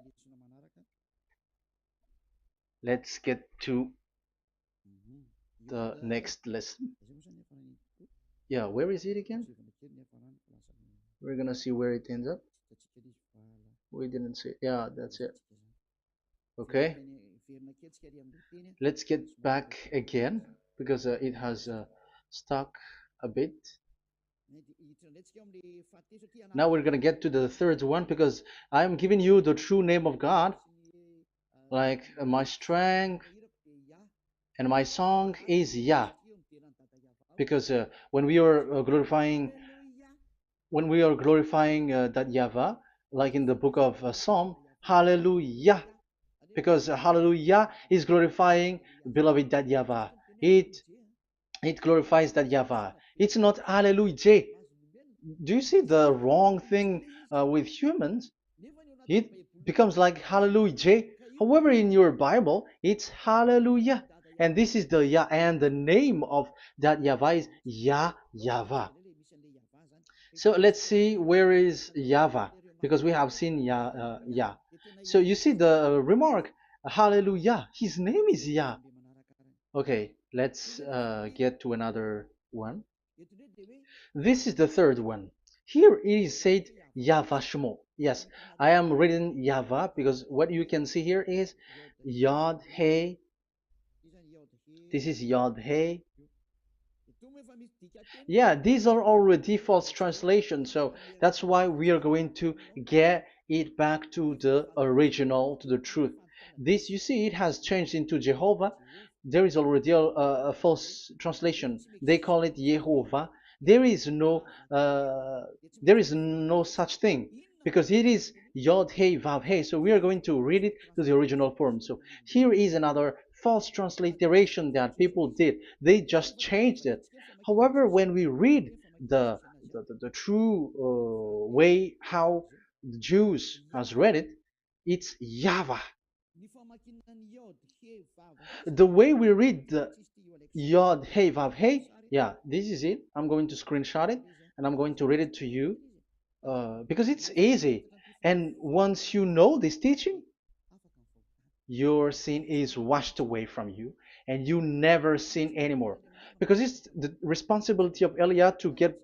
Let's get to the next lesson. Yeah, where is it again? We're gonna see where it ends up. We didn't see. Yeah, that's it. Okay, let's get back again because it has stuck a bit. Now we're gonna get to the third one because I'm giving you the true name of God, like my strength and my song is Yah, because when we are glorifying that Yahweh, like in the book of Psalm, Hallelujah, because Hallelujah is glorifying beloved that Yahweh. It it glorifies that Yahweh. It's not Hallelujah. Do you see the wrong thing with humans? It becomes like Hallelujah. However, in your Bible, it's Hallelujah. And this is the Yah, and the name of that Yahweh is Yahweh. So let's see where is Yahweh, because we have seen Yah. So you see the remark, Hallelujah. His name is Yah. Okay, let's get to another one. This is the third one. Here it is said YAHVAH. Yes, I am reading Yahvah because what you can see here is Yod Hey. This is Yod Hey. Yeah, these are already false translations, so that's why we are going to get it back to the original, to the truth. This, you see, it has changed into Jehovah. There is already a false translation. They call it Yehovah. There is no, uh, there is no such thing because it is Yod Hey Vav Hey. So we are going to read it to the original form. So here is another false transliteration that people did. They just changed it. However, when we read the true way how the Jews has read it, it's Yahweh. The way we read the Yod Hey Vav Hey, yeah, this is it. I'm going to screenshot it and I'm going to read it to you because it's easy. And once you know this teaching, your sin is washed away from you and you never sin anymore. Because it's the responsibility of Elia to get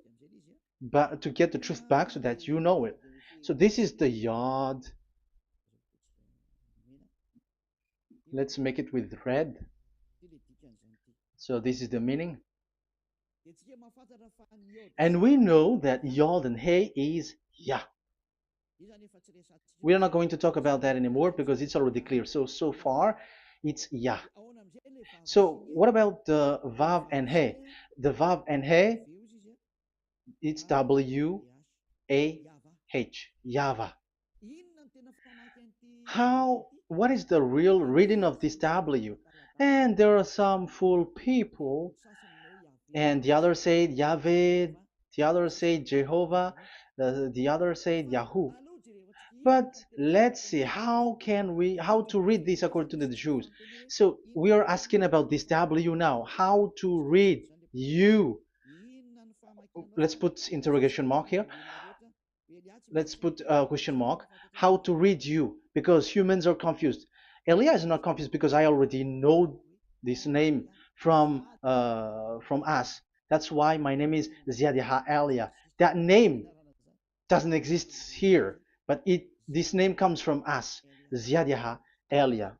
to get the truth back so that you know it. So this is the Yod. Let's make it with red. So this is the meaning. And we know that Yod and Hey is Yah. We are not going to talk about that anymore because it's already clear. So far, it's Yah. So what about the Vav and He? The Vav and He, it's W-A-H, Yahvah. What is the real reading of this W? And there are some fool people, and the other said Yahweh, the other said Jehovah, the other said Yahoo. But let's see how to read this according to the Jews. So we are asking about this W now. How to read you? Let's put interrogation mark here. Let's put a question mark. How to read you? Because humans are confused. Elia is not confused because I already know this name from us. That's why my name is Ziadiha Elia. That name doesn't exist here, but this name comes from us, Ziadiha Elia.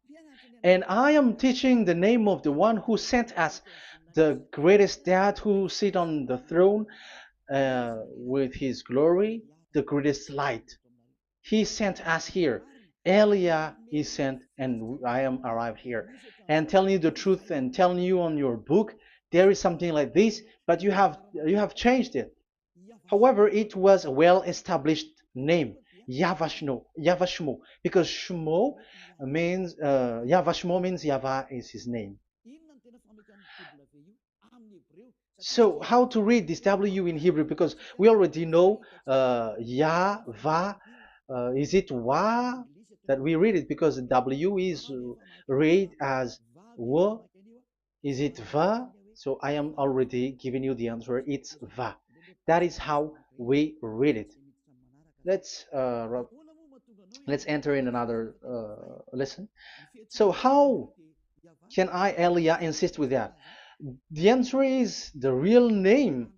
And I am teaching the name of the one who sent us, the greatest dad who sit on the throne with his glory, the greatest light. He sent us here. Elia is sent, and I am arrived here. And telling you the truth and telling you on your book, there is something like this, but you have changed it. However, it was a well-established name, Yahvah, because Shmo means Yahvah means Yahweh is his name. So how to read this W in Hebrew? Because we already know Yahvah. Is it Wa that we read it? Because W is read as W. Is it Va? So I am already giving you the answer. It's Va. That is how we read it. Let's uh, let's enter in another lesson. So how can I, Elia, insist with that? The answer is the real name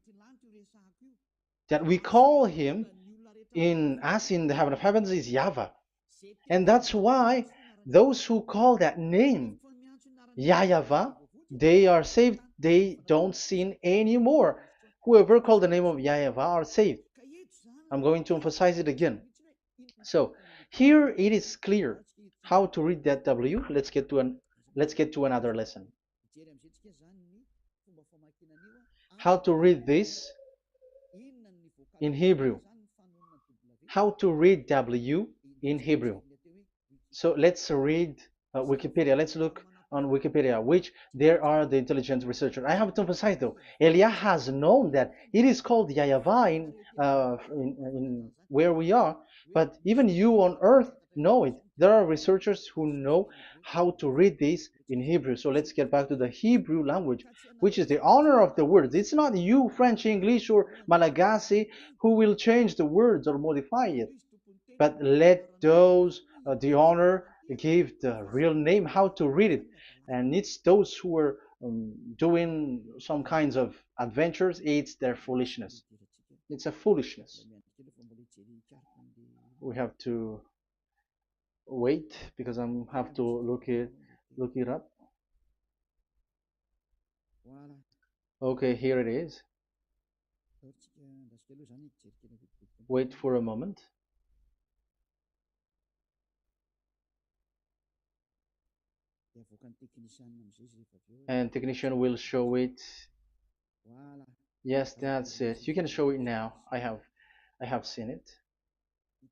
that we call him in as in the heaven of heavens is YAHVAH. And that's why those who call that name YAHVAH, they are saved. They don't sin anymore. Whoever called the name of YAHVAH are saved. I'm going to emphasize it again. So here it is clear how to read that W. Let's get to another lesson. How to read this in Hebrew. How to read W in Hebrew. So let's read Wikipedia. Let's look on Wikipedia, which there are the intelligent researchers. I have to emphasize though, Elia has known that it is called YAHVAH in where we are, but even you on earth know it. There are researchers who know how to read this in Hebrew. So let's get back to the Hebrew language, which is the honor of the words. It's not you, French, English, or Malagasy, who will change the words or modify it, but let those the honor give the real name how to read it, and it's those who are doing some kinds of adventures. It's their foolishness. It's a foolishness. We have to wait because I have to look it up. Okay, here it is. Wait for a moment. And technician will show it. Yes, that's it. You can show it now. I have seen it.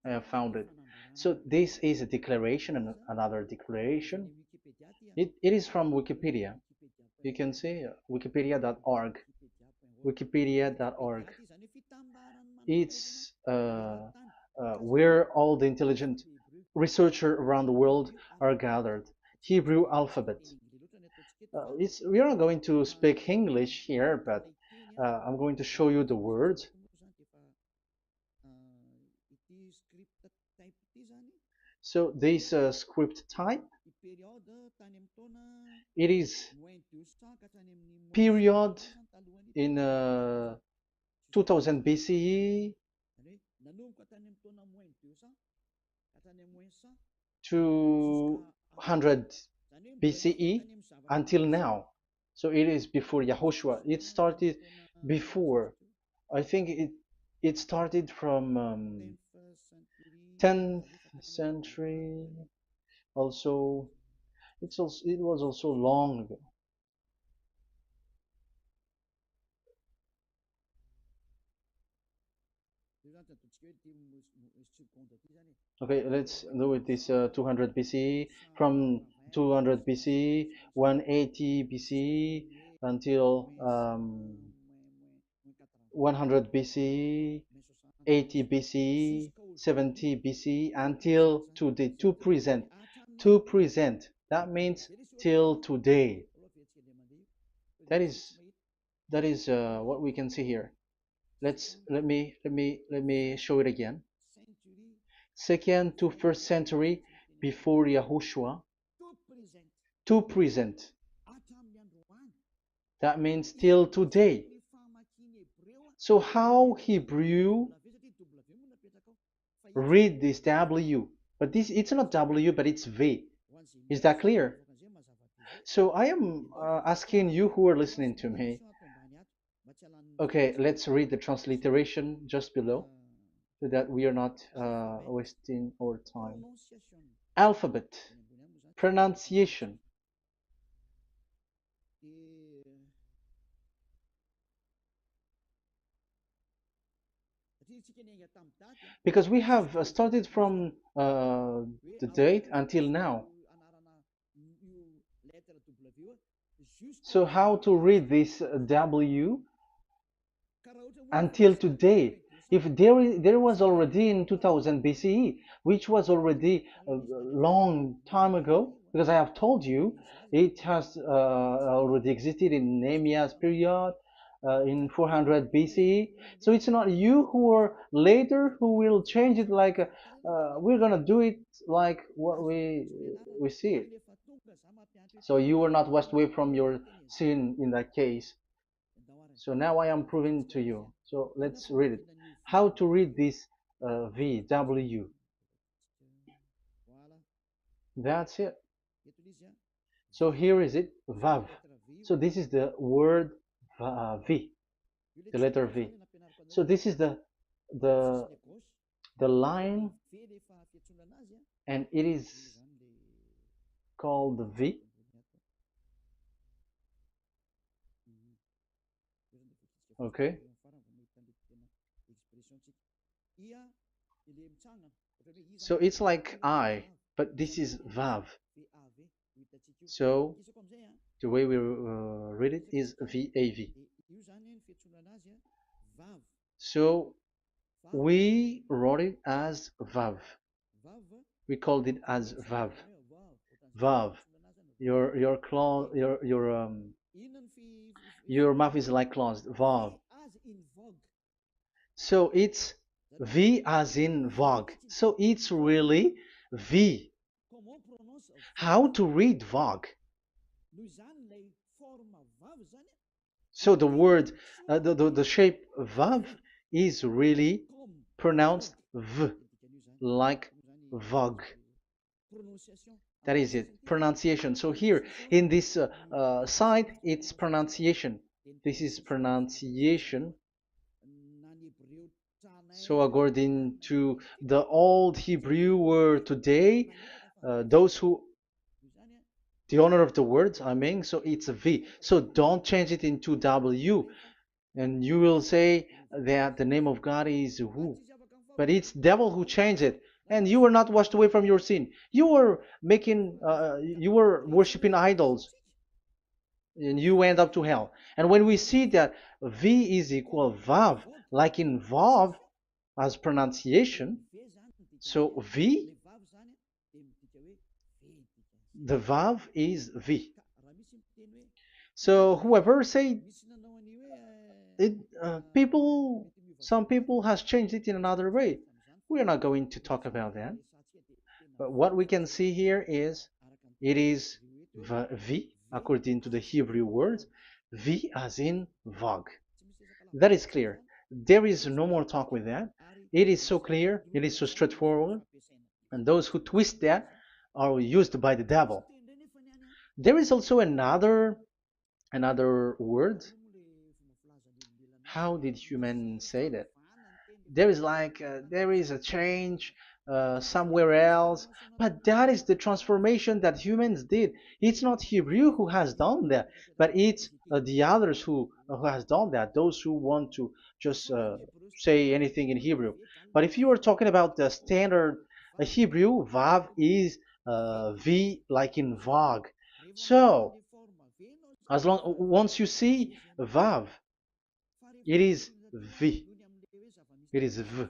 I have found it. So this is a declaration and another declaration. It is from Wikipedia. You can see wikipedia.org. Wikipedia.org. It's where all the intelligent researchers around the world are gathered. Hebrew alphabet. We are not going to speak English here, but I'm going to show you the words. So this script type, it is period in 2000 BCE to 100 BCE until now. So it is before Yahushua. It started before. I think it started from 10th century. Also, it was also long ago. Okay, let's do it this 200 BCE, from 200 BCE, 180 BCE until 100 BCE, 80 BCE, 70 BCE until today, to present. To present, that means till today. That is what we can see here. Let me show it again. Second to first century before Yahushua, to present. That means till today. So how Hebrew read this W? But this, it's not W, but it's V. Is that clear? So I am asking you who are listening to me. Okay, let's read the transliteration just below, so that we are not wasting our time. Alphabet, pronunciation. Because we have started from the date until now. So how to read this W until today? If there was already in 2000 BCE, which was already a long time ago, because I have told you it has already existed in Nehemiah's period, in 400 BCE. So it's not you who are later who will change it, like we're gonna do it like what we see it. So you were not washed away from your sin in that case. So now I am proving to you. So let's read it. How to read this V, W? That's it. So here is it, VAV. So this is the word V, the letter V. So this is the the line, and it is called V. Okay. So it's like I, but this is VAV. So the way we read it is VAV. So we wrote it as VAV. We called it as VAV. VAV. Your claw, your mouth is like closed. VAV. So it's V as in Vogue. So it's really V. How to read Vogue? So the word, the shape Vav is really pronounced V, like Vogue. That is it, pronunciation. So here in this side, it's pronunciation. This is pronunciation. So according to the old Hebrew word today, those who, the owner of the words, I mean, so it's a V. So don't change it into W, and you will say that the name of God is who. But it's devil who changed it, and you were not washed away from your sin. You were you were worshiping idols, and you went up to hell. And when we see that V is equal Vav, like in Vav, as pronunciation, so V, the Vav is V. So whoever say it, some people has changed it in another way. We are not going to talk about that. But what we can see here is it is V according to the Hebrew words, V as in Vogue. That is clear. There is no more talk with that. It is so clear, it is so straightforward, and those who twist that are used by the devil. There is also another word. How did humans say that? There is there is a change somewhere else, but that is the transformation that humans did. It's not Hebrew who has done that, but it's the others who has done that, those who want to just say anything in Hebrew. But if you are talking about the standard Hebrew, Vav is V like in Vag. So once you see Vav, it is V. It is V.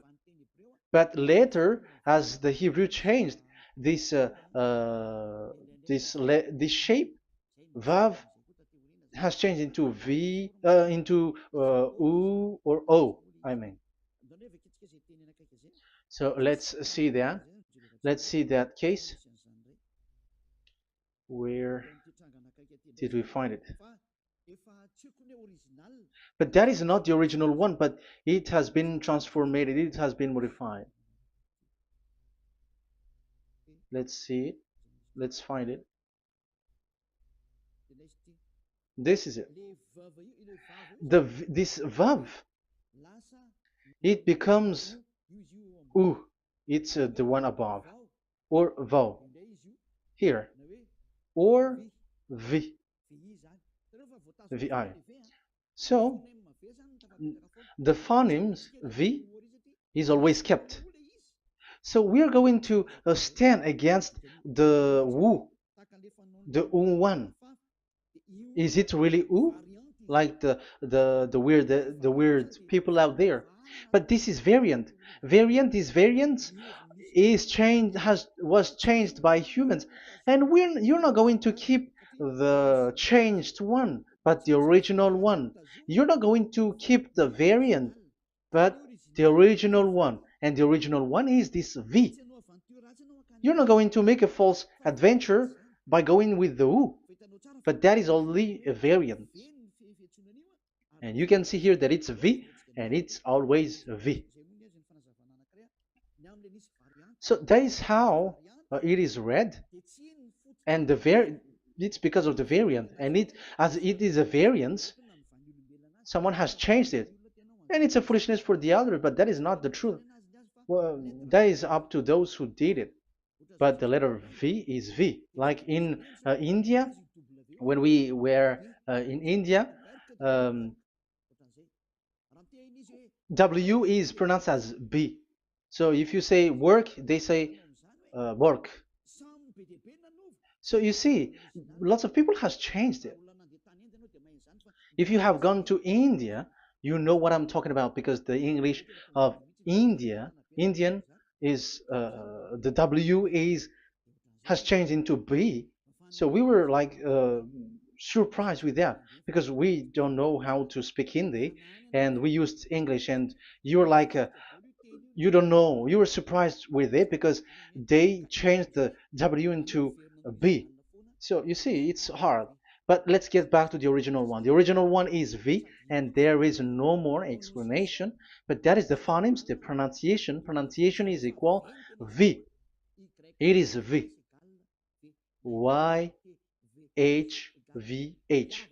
But later, as the Hebrew changed, this shape, Vav, has changed into V, into U or O, I mean. So let's see that. Let's see that case. Where did we find it? But that is not the original one, but it has been transformed, it has been modified. Let's see it. Let's find it. This is it. This Vav, it becomes U. It's the one above. Or Vav. Here. Or V. VI. So, the phonemes V is always kept. So we are going to stand against the Wu, the U1. Is it really U? Like the weird people out there. But this is variant. Variant is changed, was changed by humans, and you're not going to keep the changed one, but the original one. You're not going to keep the variant, but the original one, and the original one is this V. You're not going to make a false adventure by going with the U, but that is only a variant. And you can see here that it's V, and it's always V. So that is how it is read, and it's because of the variant, and as it is a variance, someone has changed it, and it's a foolishness for the other, but that is not the truth. Well, that is up to those who did it. But the letter V is V. Like in India, when we were in India, um, W is pronounced as B. So if you say work, they say work. So you see, lots of people has changed it. If you have gone to India, you know what I'm talking about because the English of Indian is the W is has changed into B. So we were like surprised with that because we don't know how to speak Hindi and we used English and you're like you don't know. You were surprised with it because they changed the W into a B. So you see, it's hard. But let's get back to the original one. The original one is V, and there is no more explanation. But that is the phonemes, the pronunciation. Pronunciation is equal V. It is V. Y H V H.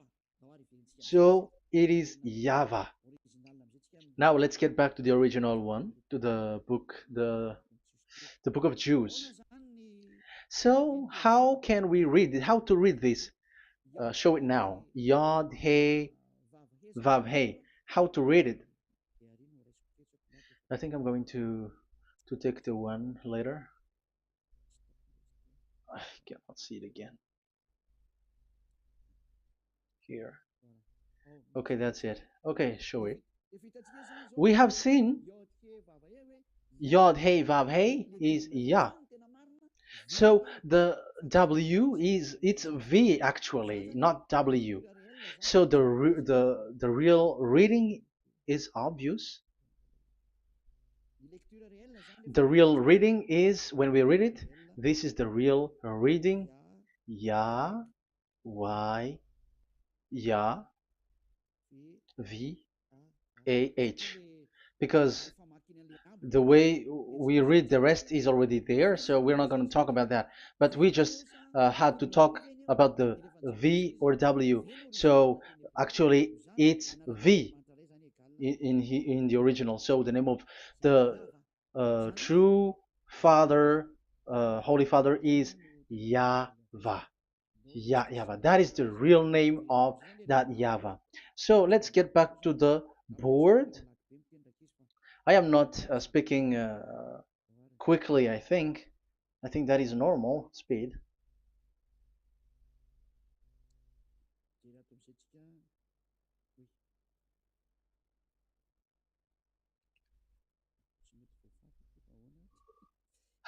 So it is YAHVAH. Now let's get back to the original one, to the book, the book of Jews. So how can we read it? How to read this? Show it now. Yod He Vav He. How to read it? I think I'm going to take the one later. I cannot see it again. Here. Okay, that's it. Okay, show it. We have seen Yod He Vav He is Yah. So the W is it's V actually, not W. So the real reading is obvious. The real reading is when we read it, this is the real reading. Ya, Y, Ya, V, A, H. Because the way we read the rest is already there, so we're not going to talk about that. But we just had to talk about the V or W. So actually, it's V in the original. So the name of the true Father, Holy Father, is YAHVAH. YAHVAH. That is the real name of that YAHVAH. So let's get back to the board. I am not speaking quickly, I think. I think that is normal speed.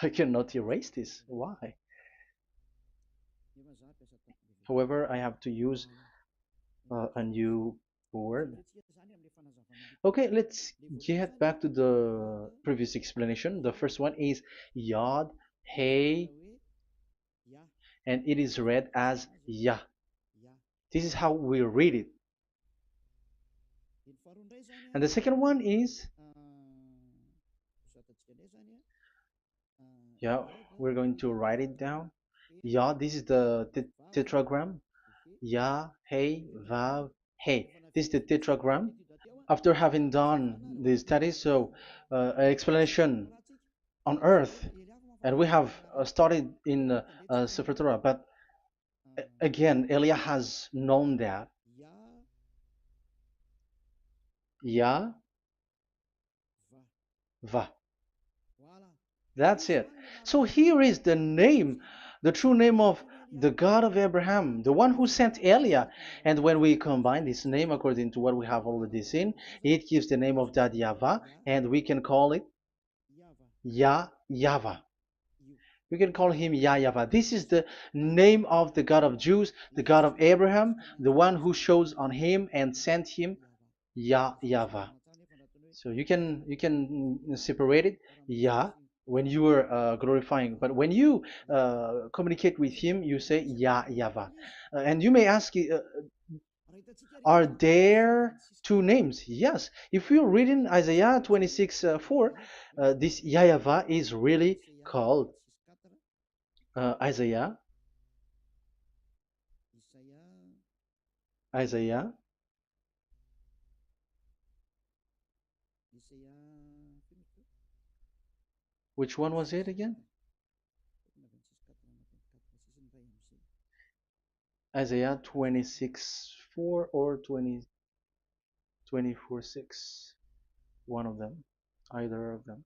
I cannot erase this. Why? However, I have to use a new board. Okay, let's get back to the previous explanation. The first one is Yod, Hey, and it is read as Yah. This is how we read it. And the second one is, yeah, we're going to write it down. Yah, this is the tetragram. Yah, Hey, Vav, Hey. This is the tetragram. After having done the studies, so an explanation on earth, and we have started in Sefer Torah, but again, Elia has known that. Yah, Va. That's it. So here is the name, the true name of the God of Abraham, the one who sent Elia. And when we combine this name according to what we have already seen, it gives the name of that YAHVAH, and we can call it YAHVAH. We can call him YAHVAH. This is the name of the God of Jews, the God of Abraham, the one who shows on him and sent him, YAHVAH. So you can separate it, Yah, when you are glorifying, but when you communicate with him, you say YAHVAH. And you may ask, Are there two names? Yes. If you're reading Isaiah 26 4, this YAHVAH is really called Isaiah. Isaiah. Which one was it again? Isaiah 26 4 or 24 6. One of them. Either of them.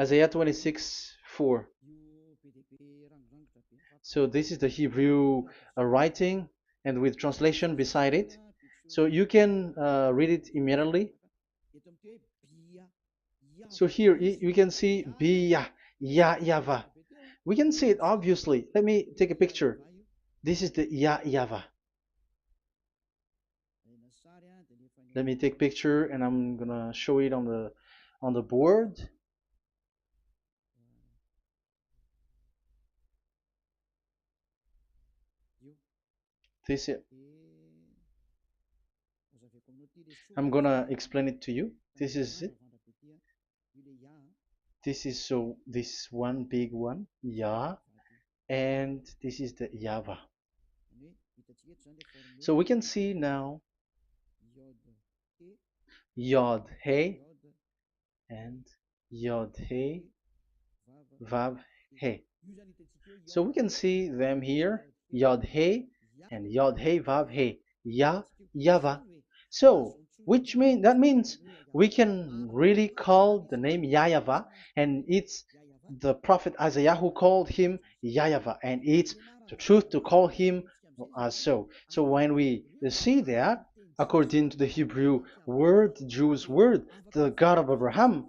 Isaiah 26 4. So this is the Hebrew writing and with translation beside it. So you can read it immediately. So here you can see Biyah, YAHVAH. We can see it obviously. Let me take a picture. This is the YAHVAH. Let me take picture and I'm gonna show it on the board. This is, I'm gonna explain it to you. This is it. This is so this one big one, Yah, and this is the YAHVAH. So we can see now Yod He and Yod He Vav He. So we can see them here, Yod He and Yod He Vav He, YAHVAH. So that means we can really call the name YAHVAH, and it's the prophet Isaiah who called him YAHVAH, and it's the truth to call him as so. So when we see that, according to the Hebrew word, the Jews' word, the God of Abraham,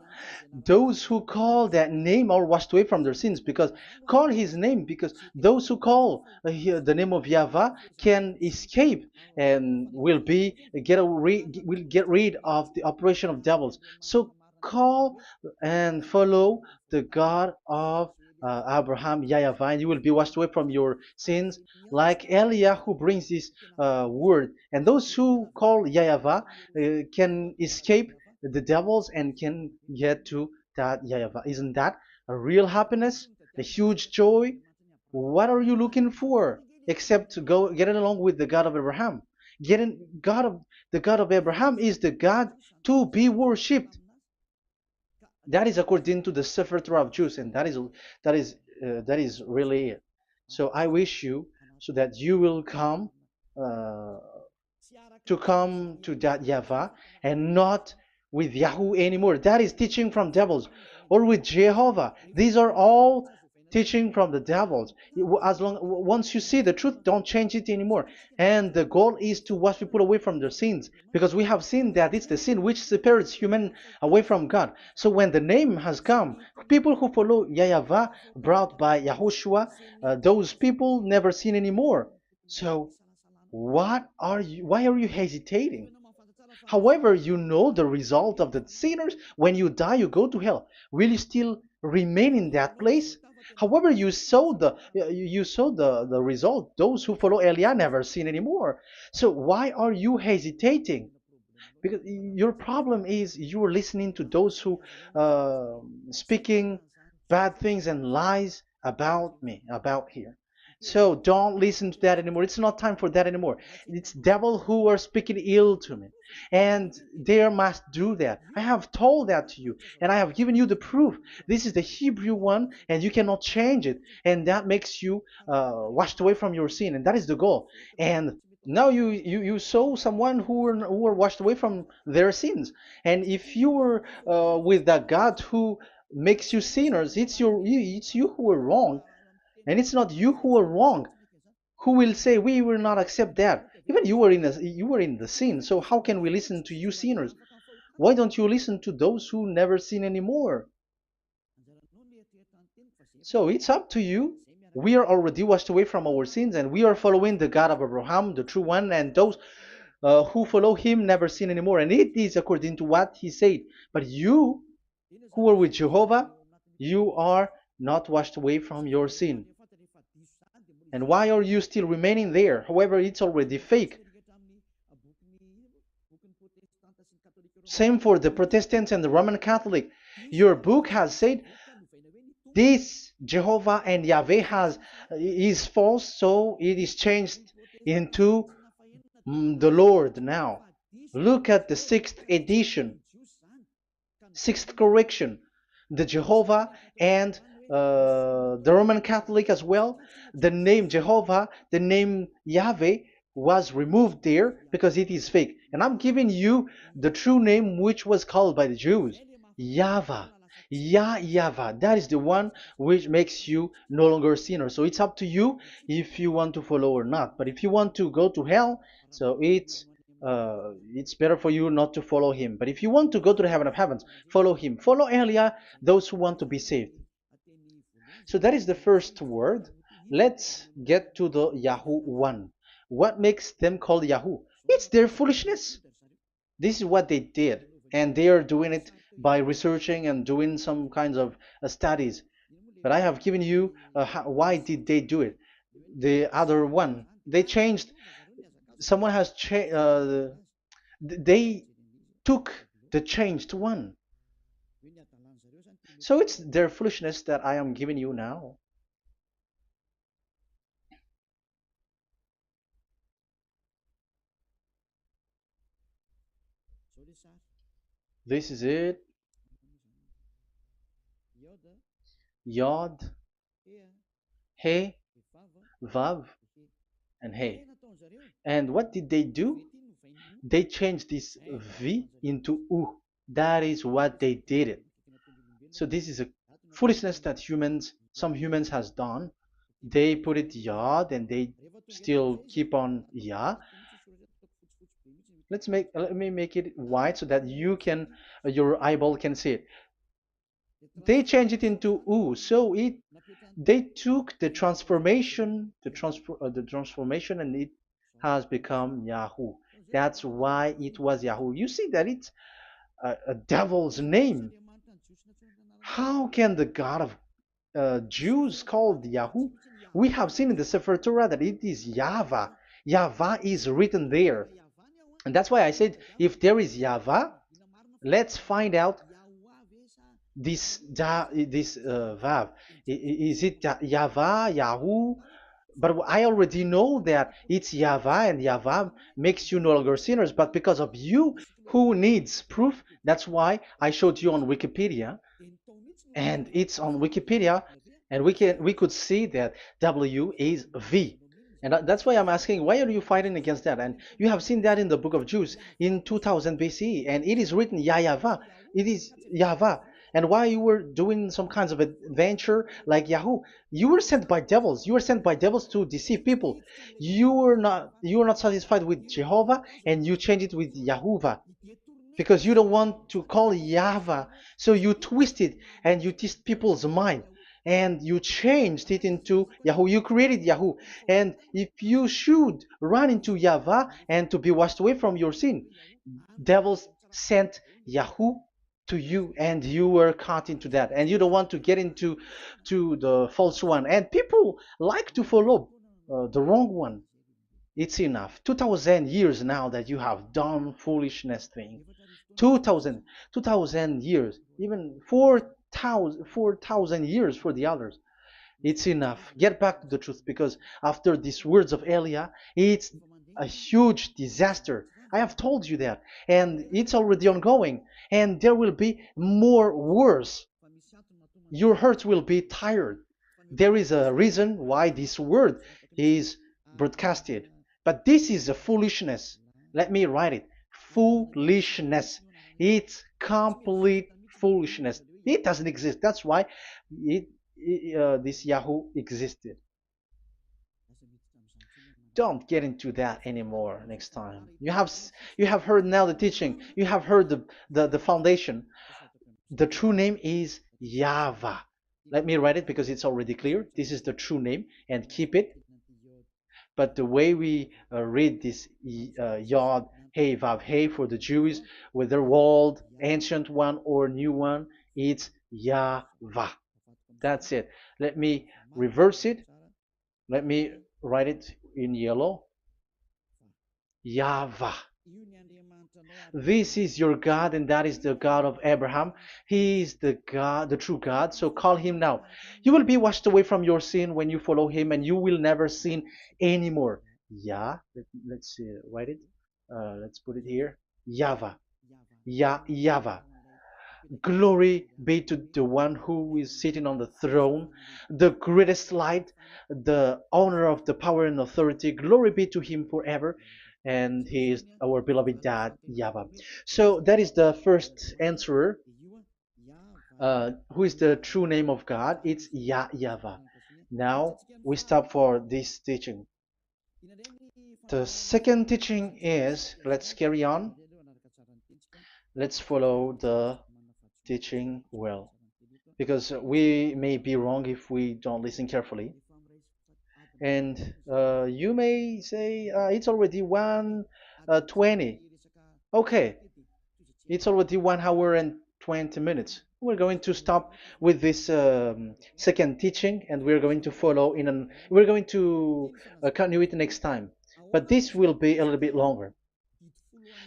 those who call that name are washed away from their sins, because call his name, because those who call the name of YAHVAH can escape and will get rid of the operation of devils. So call and follow the God of Abraham, YAHVAH, and you will be washed away from your sins, like Eliah who brings this word. And those who call YAHVAH can escape the devils and can get to that YAHVAH. Isn't that a real happiness, a huge joy? What are you looking for except to go getting along with the God of Abraham? The God of Abraham is the God to be worshipped. That is according to the Sefer Torah of Jews, and that is really it. So I wish you so that you will come uh, to that YAHVAH and not with Yahoo anymore. That is teaching from devils, or with Jehovah. These are all teaching from the devils. Once you see the truth, don't change it anymore. And the goal is to wash people away from their sins, because we have seen that it's the sin which separates human away from God. So when the name has come, people who follow YAHVAH brought by YAHOSHUAH, those people never sin anymore. So why are you hesitating? However, you know the result of the sinners. When you die, you go to hell. Will you still remain in that place? However, you saw the result. Those who follow Eliah never sin anymore. So why are you hesitating? Because your problem is you're listening to those who speaking bad things and lies about me, about here. So don't listen to that anymore. It's not time for that anymore. It's devil who are speaking ill to me, and they must do that. I have told that to you, and I have given you the proof. This is the Hebrew one, and you cannot change it, and that makes you washed away from your sin, and that is the goal. And now you saw someone who were washed away from their sins, and if you were with that God who makes you sinners, it's you who are wrong, and it's not you who are wrong. Who will say we will not accept that? Even you were in the sin, so how can we listen to you sinners? Why don't you listen to those who never sin anymore? So it's up to you. We are already washed away from our sins, and we are following the God of Abraham, the true one, and those who follow him never sin anymore. And it is according to what he said. But you who are with Jehovah, you are not washed away from your sin. And why are you still remaining there? However, it's already fake. Same for the Protestants and the Roman Catholic. Your book has said this Jehovah and Yahweh is false, so it is changed into the Lord now. Look at the sixth edition, sixth correction. The Jehovah and the Roman Catholic as well. The name Jehovah, the name Yahweh was removed there because it is fake. And I'm giving you the true name which was called by the Jews, YAHVAH. YAHVAH. That is the one which makes you no longer a sinner. So it's up to you if you want to follow or not. But if you want to go to hell, so it's better for you not to follow him. But if you want to go to the heaven of heavens, follow him. Follow Elia, those who want to be saved. So that is the first word. Let's get to the Yahoo one. What makes them called Yahoo? It's their foolishness. This is what they did, and they are doing it by researching and doing some kinds of studies. But I have given you why did they do it. The other one, they changed. Someone has changed. They took the changed one. So it's their foolishness that I am giving you now. This is it. Yod, He, Vav, and He. And what did they do? They changed this V into U. That is what they did it. So this is a foolishness that some humans has done. They put it Yod and they still keep on Yah. Let me make it white so that your eyeball can see it. They changed it into U. So they took the transformation, the transformation, and it has become Yahoo. That's why it was Yahoo. You see that it's a devil's name. How can the God of Jews called Yahoo? We have seen in the Sefer Torah that it is YAHVAH. YAHVAH is written there. And that's why I said, if there is YAHVAH, let's find out this Vav. Is it YAHVAH, Yahoo? But I already know that it's YAHVAH, and YAHVAH makes you no longer sinners. But because of you, who needs proof? That's why I showed you on Wikipedia, and it's on Wikipedia, and we could see that W is V. And that's why I'm asking, why are you fighting against that? And you have seen that in the book of Jude in 2000 BCE, and it is written YAHVAH. It is YAHVAH. And why you were doing some kinds of adventure like Yahoo? You were sent by devils. You were sent by devils to deceive people. You were not satisfied with Jehovah, and you changed it with Yahuwah because you don't want to call Yahvah. So you twist it and you twist people's mind, and you changed it into Yahoo. You created Yahoo. And if you should run into Yahvah and to be washed away from your sin, devils sent Yahoo to you, and you were caught into that, and you don't want to get into the false one. And people like to follow the wrong one. It's enough. 2000 years now that you have done foolishness thing. 2000 years, even 4,000 years for the others. It's enough. Get back to the truth, because after these words of Elia, it's a huge disaster. I have told you that, and it's already ongoing, and there will be more worse. Your heart will be tired. There is a reason why this word is broadcasted, but this is a foolishness. Let me write it. Foolishness. It's complete foolishness. It doesn't exist. That's why this Yahoo existed. Don't get into that anymore next time. You have heard now the teaching. You have heard the foundation. The true name is YAHVAH. Let me write it because it's already clear. This is the true name, and keep it. But the way we read this Yod, Hey, Vav, Hey for the Jews, whether old, ancient one, or new one, it's YAHVAH. That's it. Let me reverse it. Let me write it in yellow. YAHVAH. This is your God, and that is the God of Abraham. He is the God, the true God. So call him now. You will be washed away from your sin when you follow him, and you will never sin anymore. Yeah, let's write it. Let's put it here. YAHVAH. YAHVAH. Glory be to the one who is sitting on the throne, the greatest light, the owner of the power and authority. Glory be to him forever. And he is our beloved dad, Yahweh. So that is the first answer. Who is the true name of God? It's Yahweh. Now we stop for this teaching. The second teaching is, let's carry on. Let's follow the teaching well, because we may be wrong if we don't listen carefully. And you may say it's already 1:20. Okay, it's already 1 hour and 20 minutes. We're going to stop with this second teaching, and we're going to follow in an. We're going to continue it next time, but this will be a little bit longer.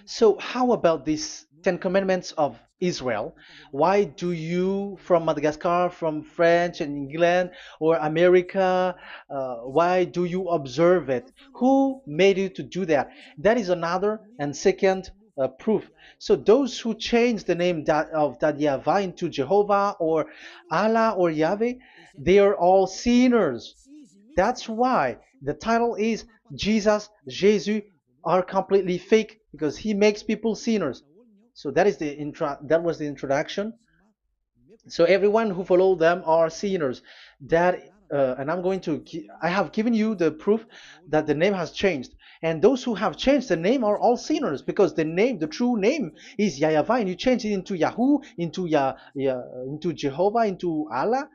So how about these 10 commandments of Israel? Why do you from Madagascar, from French and England or America, why do you observe it? Who made you to do that? That is another and second proof. So those who change the name of Yahavah into Jehovah or Allah or Yahweh, they are all sinners. That's why the title is Jesus, Jesus are completely fake, because he makes people sinners. So that is that was the introduction. So everyone who follow them are sinners. And I have given you the proof that the name has changed. And those who have changed the name are all sinners, because the true name is Yahavah, and you change it into Yahoo, into Jehovah, into Allah.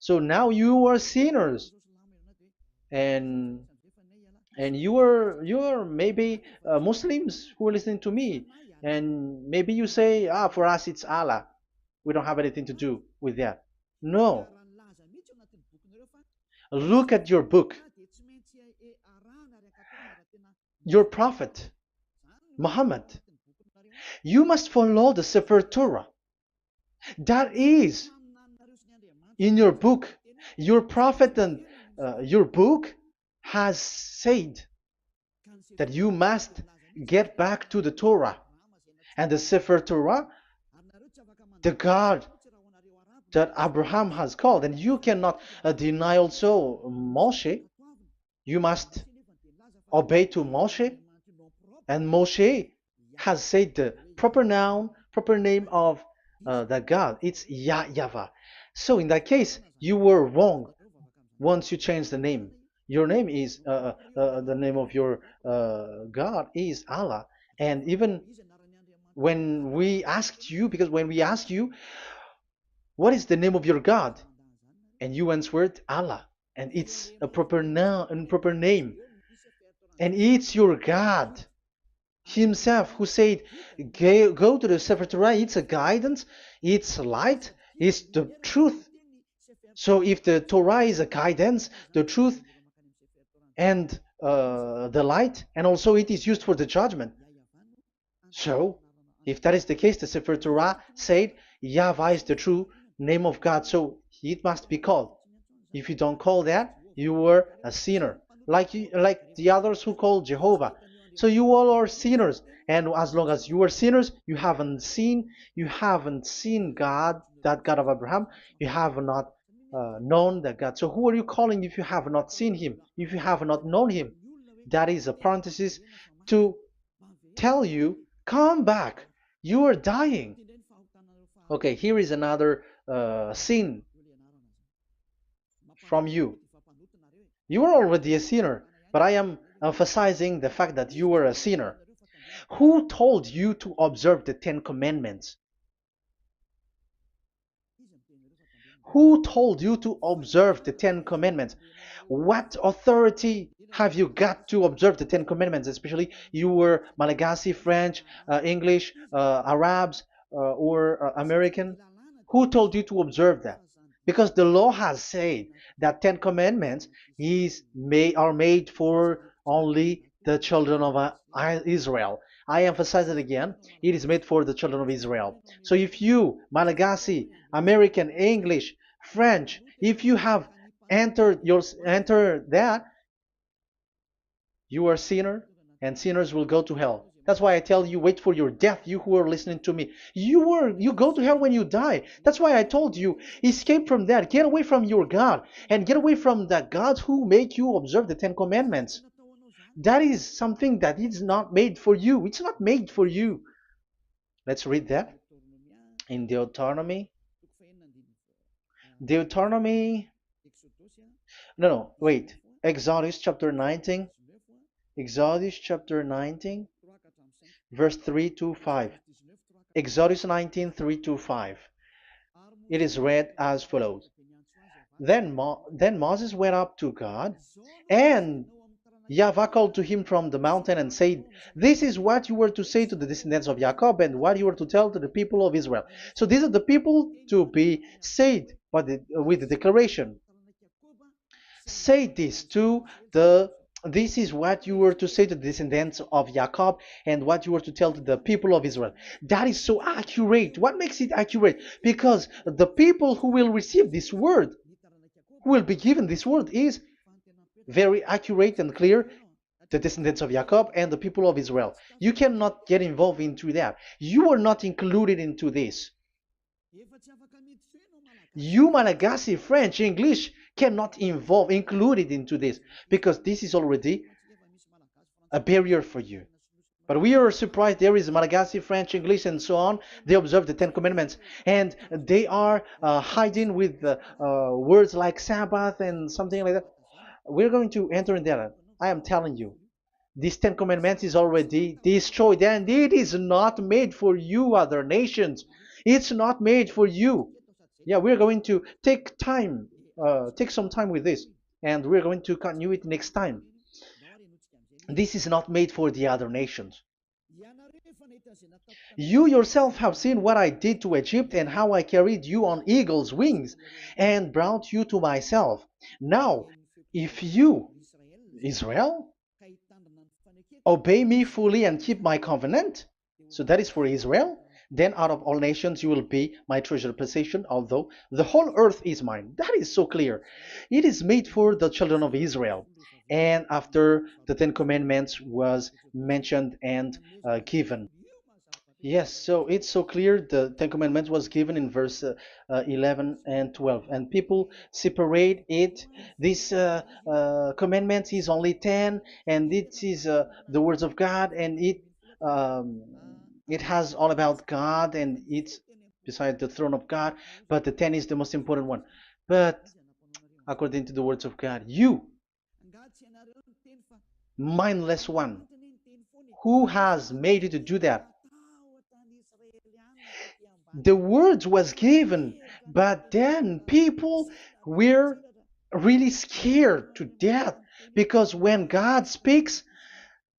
So now you are sinners. And you are maybe Muslims who are listening to me, and maybe you say, for us it's Allah. We don't have anything to do with that. No. Look at your book. Your prophet, Muhammad. You must follow the Sefer Torah. That is in your book. Your prophet and your book has said that you must get back to the Torah. And the Sefer Torah, the God that Abraham has called. And you cannot deny also Moshe. You must obey to Moshe. And Moshe has said the proper name of the God. It's Yahvah. So in that case, you were wrong once you change the name. Your name is, the name of your God is Allah. And even when we asked you, because when we asked you, what is the name of your God? And you answered Allah. And it's a proper name. And it's your God himself who said, go to the Sefer Torah. It's a guidance, it's light, it's the truth. So if the Torah is a guidance, the truth, and the light, and also it is used for the judgment. So if that is the case, the Sefer Torah said Yahvah is the true name of God, so it must be called. If you don't call that, you were a sinner, like the others who call Jehovah. So you all are sinners, and as long as you are sinners, you haven't seen God, that God of Abraham. You have not known that God. So who are you calling if you have not seen him, if you have not known him? That is a parenthesis to tell you, come back, you are dying. Okay, here is another sin from you. You are already a sinner, but I am emphasizing the fact that you are a sinner. Who told you to observe the 10 commandments? Who told you to observe the 10 commandments? What authority have you got to observe the 10 commandments? Especially you were Malagasy, French, English, Arabs, or American. Who told you to observe that? because the law has said that Ten Commandments are made for only the children of Israel. I emphasize it again. It is made for the children of Israel. So if you, Malagasy, American, English, French, if you have entered that, you are a sinner, and sinners will go to hell. That's why I tell you, wait for your death, you who are listening to me. You go to hell when you die. That's why I told you, escape from that. Get away from your God, and get away from the gods who make you observe the Ten Commandments. That is something that is not made for you. It's not made for you. Let's read that in Deuteronomy. Deuteronomy. No, wait. Exodus chapter 19. Exodus chapter 19, verse 3 to 5. Exodus 19, 3 to 5. It is read as follows. Then Moses went up to God, and YAHVAH called to him from the mountain and said, "This is what you were to say to the descendants of Jacob, and what you were to tell to the people of Israel." So these are the people to be saved with the declaration. Say this to the this is what you were to say to the descendants of Jacob, and what you were to tell to the people of Israel. That is so accurate. What makes it accurate? Because the people who will receive this word, who will be given this word, is very accurate and clear. The descendants of Jacob and the people of Israel. You cannot get involved into that. You are not included into this. You, Malagasy, French, English, cannot included into this, because this is already a barrier for you. But we are surprised there is Malagasy, French, English, and so on. They observe the Ten Commandments, and they are hiding with words like Sabbath and something like that. We're going to enter in that. I am telling you, this Ten Commandments is already destroyed, and it is not made for you, other nations. It's not made for you. Yeah, we're going to take some time with this, and we're going to continue it next time. This is not made for the other nations. You yourself have seen what I did to Egypt, and how I carried you on eagle's wings and brought you to myself. Now, if you, Israel, obey me fully and keep my covenant, so that is for Israel, then out of all nations you will be my treasured possession, although the whole earth is mine. That is so clear. It is made for the children of Israel. And after the Ten Commandments was mentioned and given. Yes, so it's so clear. The Ten Commandments was given in verse 11 and 12, and people separate it. This commandment is only 10, and it is the words of God, and um, it has all about God, and it's beside the throne of God. But the 10 is the most important one. But according to the words of God, you, mindless one, who has made you to do that? The words was given, but then people were really scared to death, because when God speaks,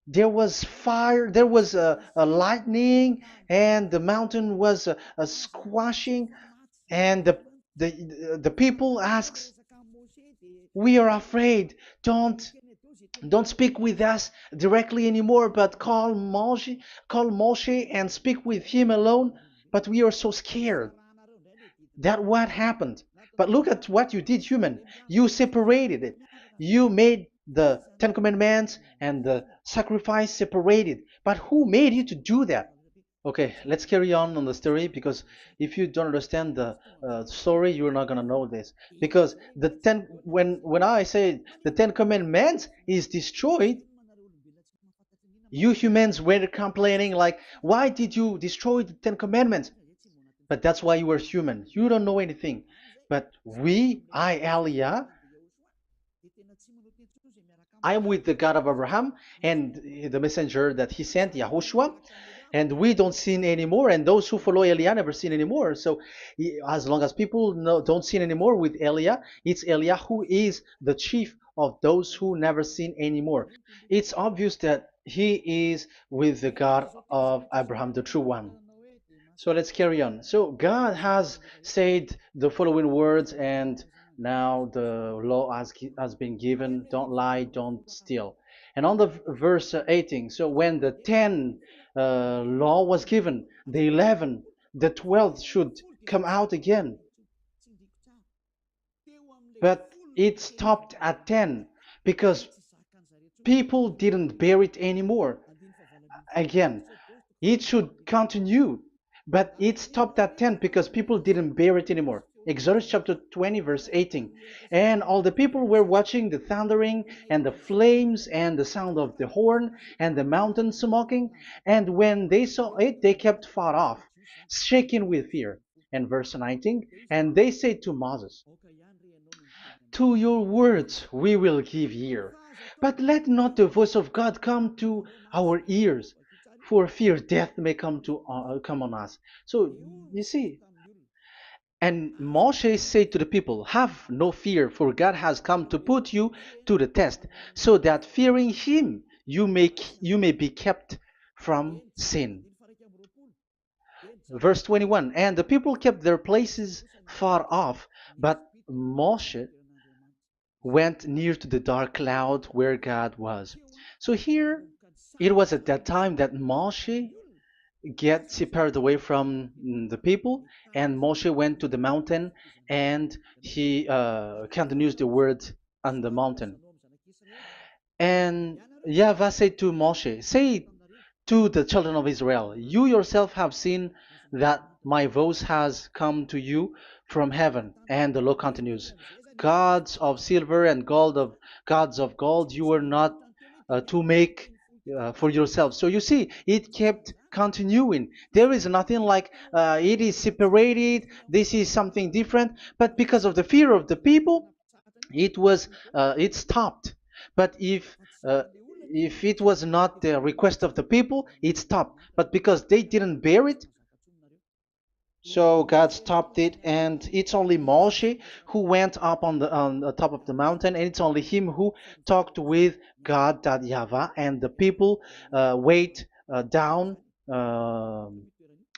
there was fire, there was a lightning, and the mountain was a squashing, and the people asks, "We are afraid. Don't speak with us directly anymore, but call Moshe and speak with him alone." But we are so scared. That what happened. But look at what you did, human. You separated it. You made the Ten Commandments and the sacrifice separated. But who made you to do that? Okay, let's carry on the story, because if you don't understand the story, you're not gonna know this. Because when I say the Ten Commandments is destroyed, you humans were complaining like, "Why did you destroy the Ten Commandments?" But that's why you are human. You don't know anything. But Elia, I am with the God of Abraham and the messenger that he sent, YAHOSHUAH, and we don't sin anymore, and those who follow Elia never sin anymore. So as long as people don't sin anymore with Elia, it's Elia who is the chief of those who never sin anymore. It's obvious that he is with the God of Abraham, the true one. So let's carry on. So God has said the following words, and now the law has been given: don't lie, don't steal. And on the verse 18, so when the 10 law was given, the 11, the 12th should come out again. But it stopped at 10 because people didn't bear it anymore. Again, it should continue, but it stopped at 10 because people didn't bear it anymore. Exodus chapter 20, verse 18. And all the people were watching the thundering and the flames and the sound of the horn and the mountain smoking. And when they saw it, they kept far off, shaking with fear. And verse 19, and they said to Moses, to your words we will give ear, but let not the voice of God come to our ears, for fear death may come on us. So you see, and Moshe said to the people, have no fear, for God has come to put you to the test, so that fearing him you may be kept from sin. Verse 21, and the people kept their places far off, but Moshe went near to the dark cloud where God was. So here, it was at that time that Moshe get separated away from the people, and Moshe went to the mountain, and he continues the word on the mountain. And Yahweh said to Moshe, say to the children of Israel, you yourself have seen that my voice has come to you from heaven. And the law continues, gods of silver and gods of gold you were not to make for yourself. So you see, it kept continuing. There is nothing like it is separated, this is something different, but because of the fear of the people, it stopped. But uh, if it was not the request of the people, it stopped. But because they didn't bear it, so God stopped it, and it's only Moshe who went up on the top of the mountain, and it's only him who talked with God, that YAHVAH, and the people wait down,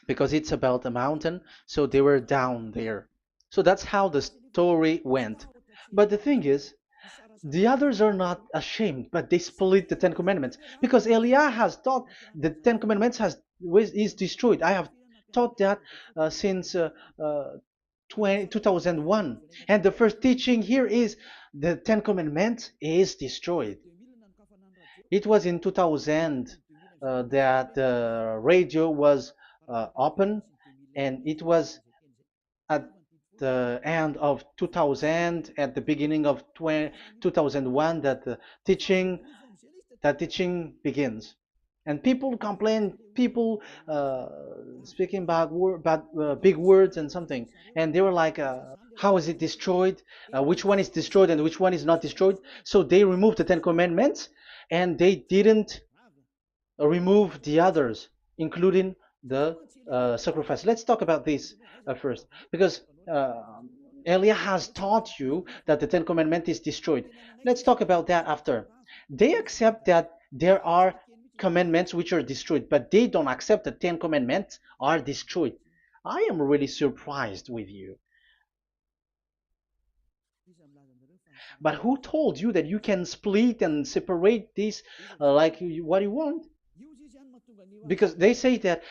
because it's about a mountain, so they were down there. So that's how the story went. But the thing is, the others are not ashamed, but they split the Ten Commandments, because Eliah has taught the Ten Commandments is destroyed. I have taught that since 2001, and the first teaching here is the Ten Commandments is destroyed. It was in 2000 that the radio was open, and it was at the end of 2000, at the beginning of 2001, that the teaching begins. And people complain, people speaking big words and something, and they were like, how is it destroyed, which one is destroyed and which one is not destroyed. So they removed the Ten Commandments, and they didn't remove the others, including the sacrifice. Let's talk about this first, because Elia has taught you that the Ten Commandments is destroyed. Let's talk about that after. They accept that there are commandments which are destroyed, but they don't accept the Ten Commandments are destroyed. I am really surprised with you. But who told you that you can split and separate this what you want? Because they say that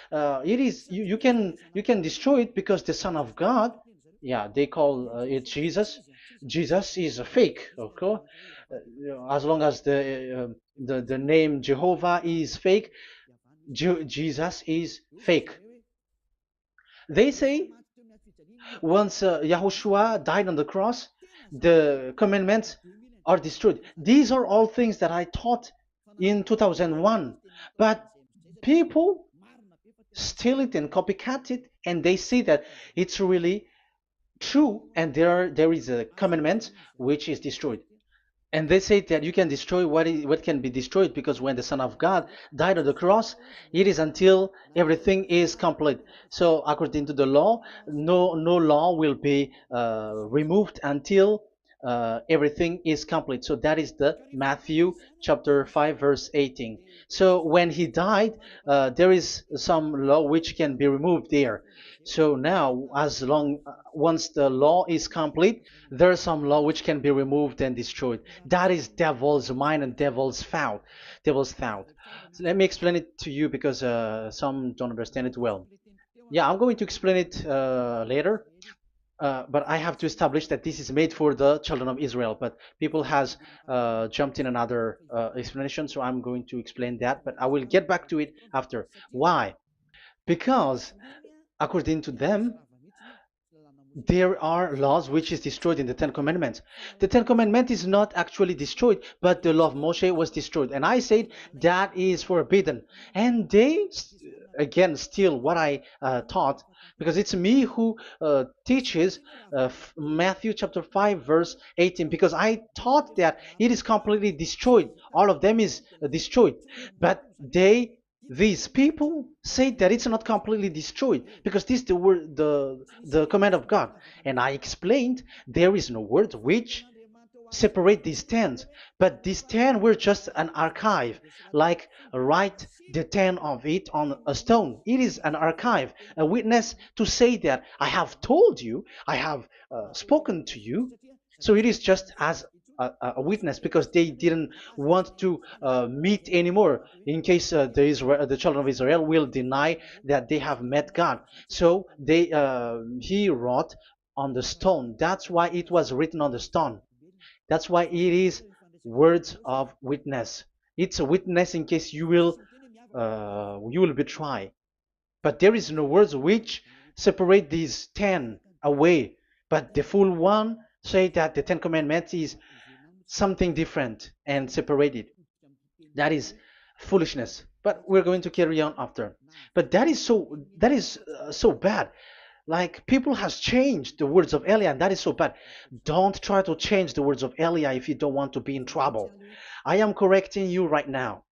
you can destroy it because the Son of God, yeah, they call it Jesus. Jesus is a fake, okay? As long as the name Jehovah is fake, Jesus is fake. They say once Yahushua died on the cross, the commandments are destroyed. These are all things that I taught in 2001, but people steal it and copycat it, and they see that it's really true, and there is a commandment which is destroyed. And they say that you can destroy what can be destroyed, because when the Son of God died on the cross, it is until everything is complete. So according to the law, no law will be removed until everything is complete. So that is the Matthew chapter 5 verse 18. So when he died, there is some law which can be removed there. So now, as long once the law is complete, there is some law which can be removed and destroyed. That is devil's mind and devil's thought. Devil's thought. So let me explain it to you because some don't understand it well. Yeah, I'm going to explain it later. But I have to establish that this is made for the children of Israel. But people has jumped in another explanation, so I'm going to explain that. But I will get back to it after. Why? Because according to them, there are laws which is destroyed in the Ten Commandments. The Ten Commandment is not actually destroyed, but the law of Moshe was destroyed. And I said that is forbidden. And they, again, steal what I taught, because it's me who teaches Matthew chapter 5, verse 18, because I taught that it is completely destroyed. All of them is destroyed. But these people say that it's not completely destroyed because this is the word, the command of God. And I explained there is no word which separate these tens, but these 10 were just an archive, like write the 10 of it on a stone. It is an archive, a witness to say that I have told you, I have spoken to you. So it is just as a witness, because they didn't want to meet anymore in case the children of Israel will deny that they have met God. So he wrote on the stone. That's why it was written on the stone. That's why it is words of witness. It's a witness in case you will betray. But there is no words which separate these 10 away. But the full one say that the Ten Commandments is something different and separated. That is foolishness. But we're going to carry on after. But that is so bad. Like, people has changed the words of Elia, and that is so bad. Don't try to change the words of Elia if you don't want to be in trouble. I am correcting you right now.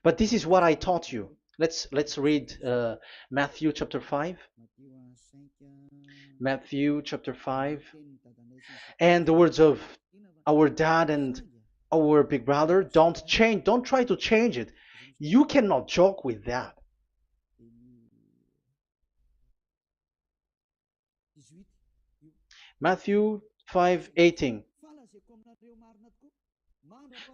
But this is what I taught you. Let's read Matthew chapter 5. Matthew chapter 5. And the words of our dad and our big brother, don't try to change it. You cannot joke with that. Matthew 5:18.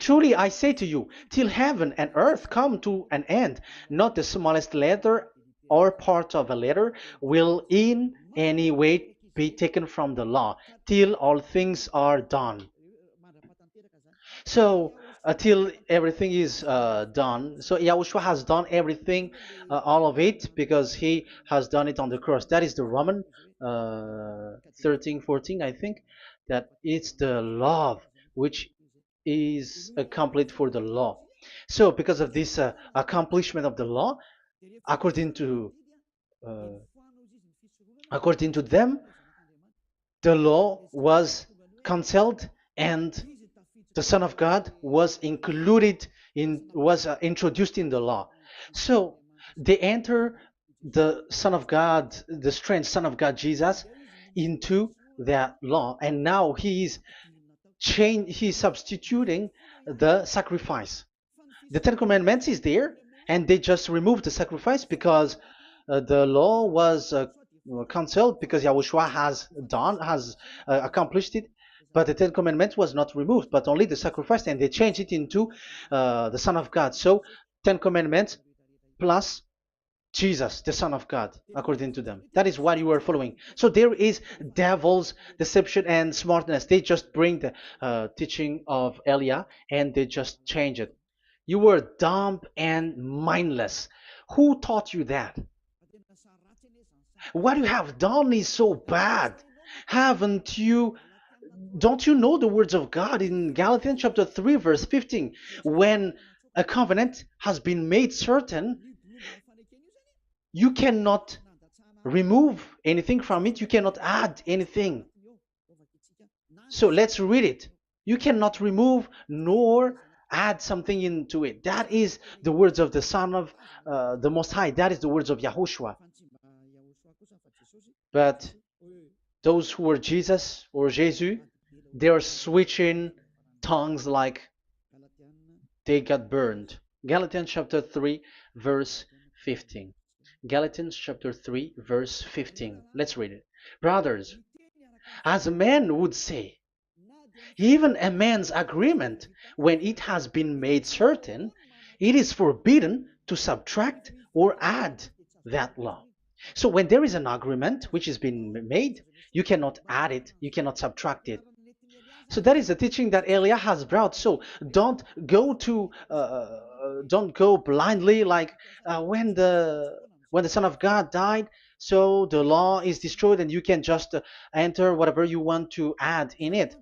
Truly I say to you, till heaven and earth come to an end, not the smallest letter or part of a letter will in any way be taken from the law, till all things are done. So until everything is done, so Yahushua has done everything, all of it, because he has done it on the cross. That is the Roman 13, 14, I think, that it's the love which is complete for the law. So because of this accomplishment of the law, according to uh, according to them, the law was cancelled, and the Son of God was introduced in the law. So they enter the Son of God, the strange Son of God Jesus, into that law, and now he's substituting the sacrifice. The Ten Commandments is there, and they just removed the sacrifice because the law was cancelled, because Yahushua has accomplished it. But the Ten Commandments was not removed, but only the sacrifice, and they changed it into the Son of God. So Ten Commandments plus Jesus, the Son of God, according to them. That is what you are following. So there is devil's deception and smartness. They just bring the teaching of Elia and they just change it. You were dumb and mindless. Who taught you that? What you have done is so bad. Haven't you? Don't you know the words of God in Galatians chapter 3, verse 15? When a covenant has been made certain, you cannot remove anything from it. You cannot add anything. So let's read it. You cannot remove nor add something into it. That is the words of the Son of the Most High. That is the words of Yahushua. But those who were Jesus or Jesus, they're switching tongues like they got burned. Galatians chapter 3, verse 15. Galatians chapter 3, verse 15. Let's read it. Brothers, as a man would say, even a man's agreement, when it has been made certain, it is forbidden to subtract or add that law. So when there is an agreement which has been made, you cannot add it, you cannot subtract it. So that is the teaching that Elia has brought. So don't go to don't go blindly like when the Son of God died. So the law is destroyed, and you can just enter whatever you want to add in it.